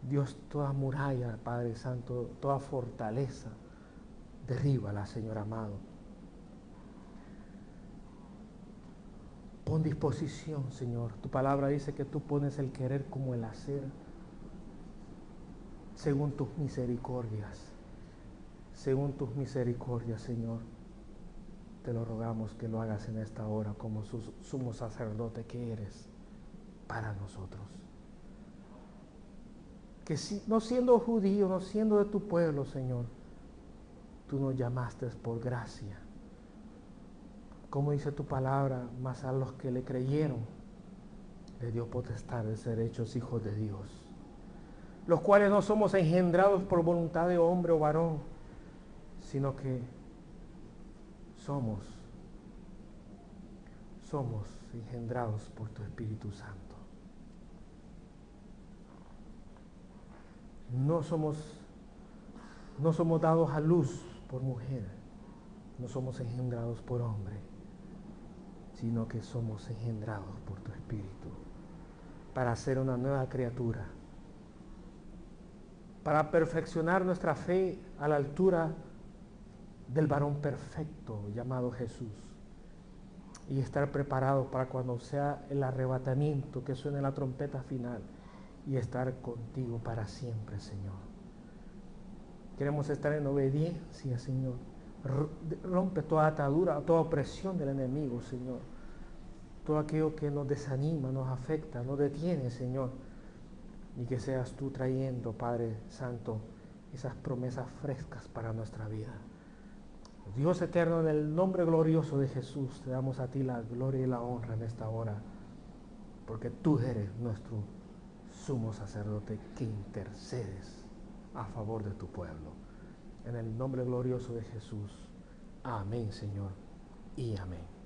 Dios, toda muralla, Padre Santo, toda fortaleza, derríbala, Señor amado. Pon disposición, Señor. Tu palabra dice que tú pones el querer como el hacer, según tus misericordias. Según tus misericordias, Señor, te lo rogamos que lo hagas en esta hora como sumo sacerdote que eres para nosotros. Que si, no siendo judío, no siendo de tu pueblo, Señor, tú nos llamaste por gracia. Como dice tu palabra, mas a los que le creyeron, le dio potestad de ser hechos hijos de Dios. Los cuales no somos engendrados por voluntad de hombre o varón, sino que somos engendrados por tu Espíritu Santo. No somos dados a luz por mujer, no somos engendrados por hombre, sino que somos engendrados por tu Espíritu, para ser una nueva criatura, para perfeccionar nuestra fe a la altura del varón perfecto llamado Jesús, y estar preparados para cuando sea el arrebatamiento, que suene la trompeta final, y estar contigo para siempre, Señor. Queremos estar en obediencia, Señor. Rompe toda atadura, toda opresión del enemigo, Señor. Todo aquello que nos desanima, nos afecta, nos detiene, Señor. Y que seas tú trayendo, Padre Santo, esas promesas frescas para nuestra vida. Dios eterno, en el nombre glorioso de Jesús, te damos a ti la gloria y la honra en esta hora, porque tú eres nuestro sumo sacerdote que intercedes a favor de tu pueblo. En el nombre glorioso de Jesús. Amén, Señor, y amén.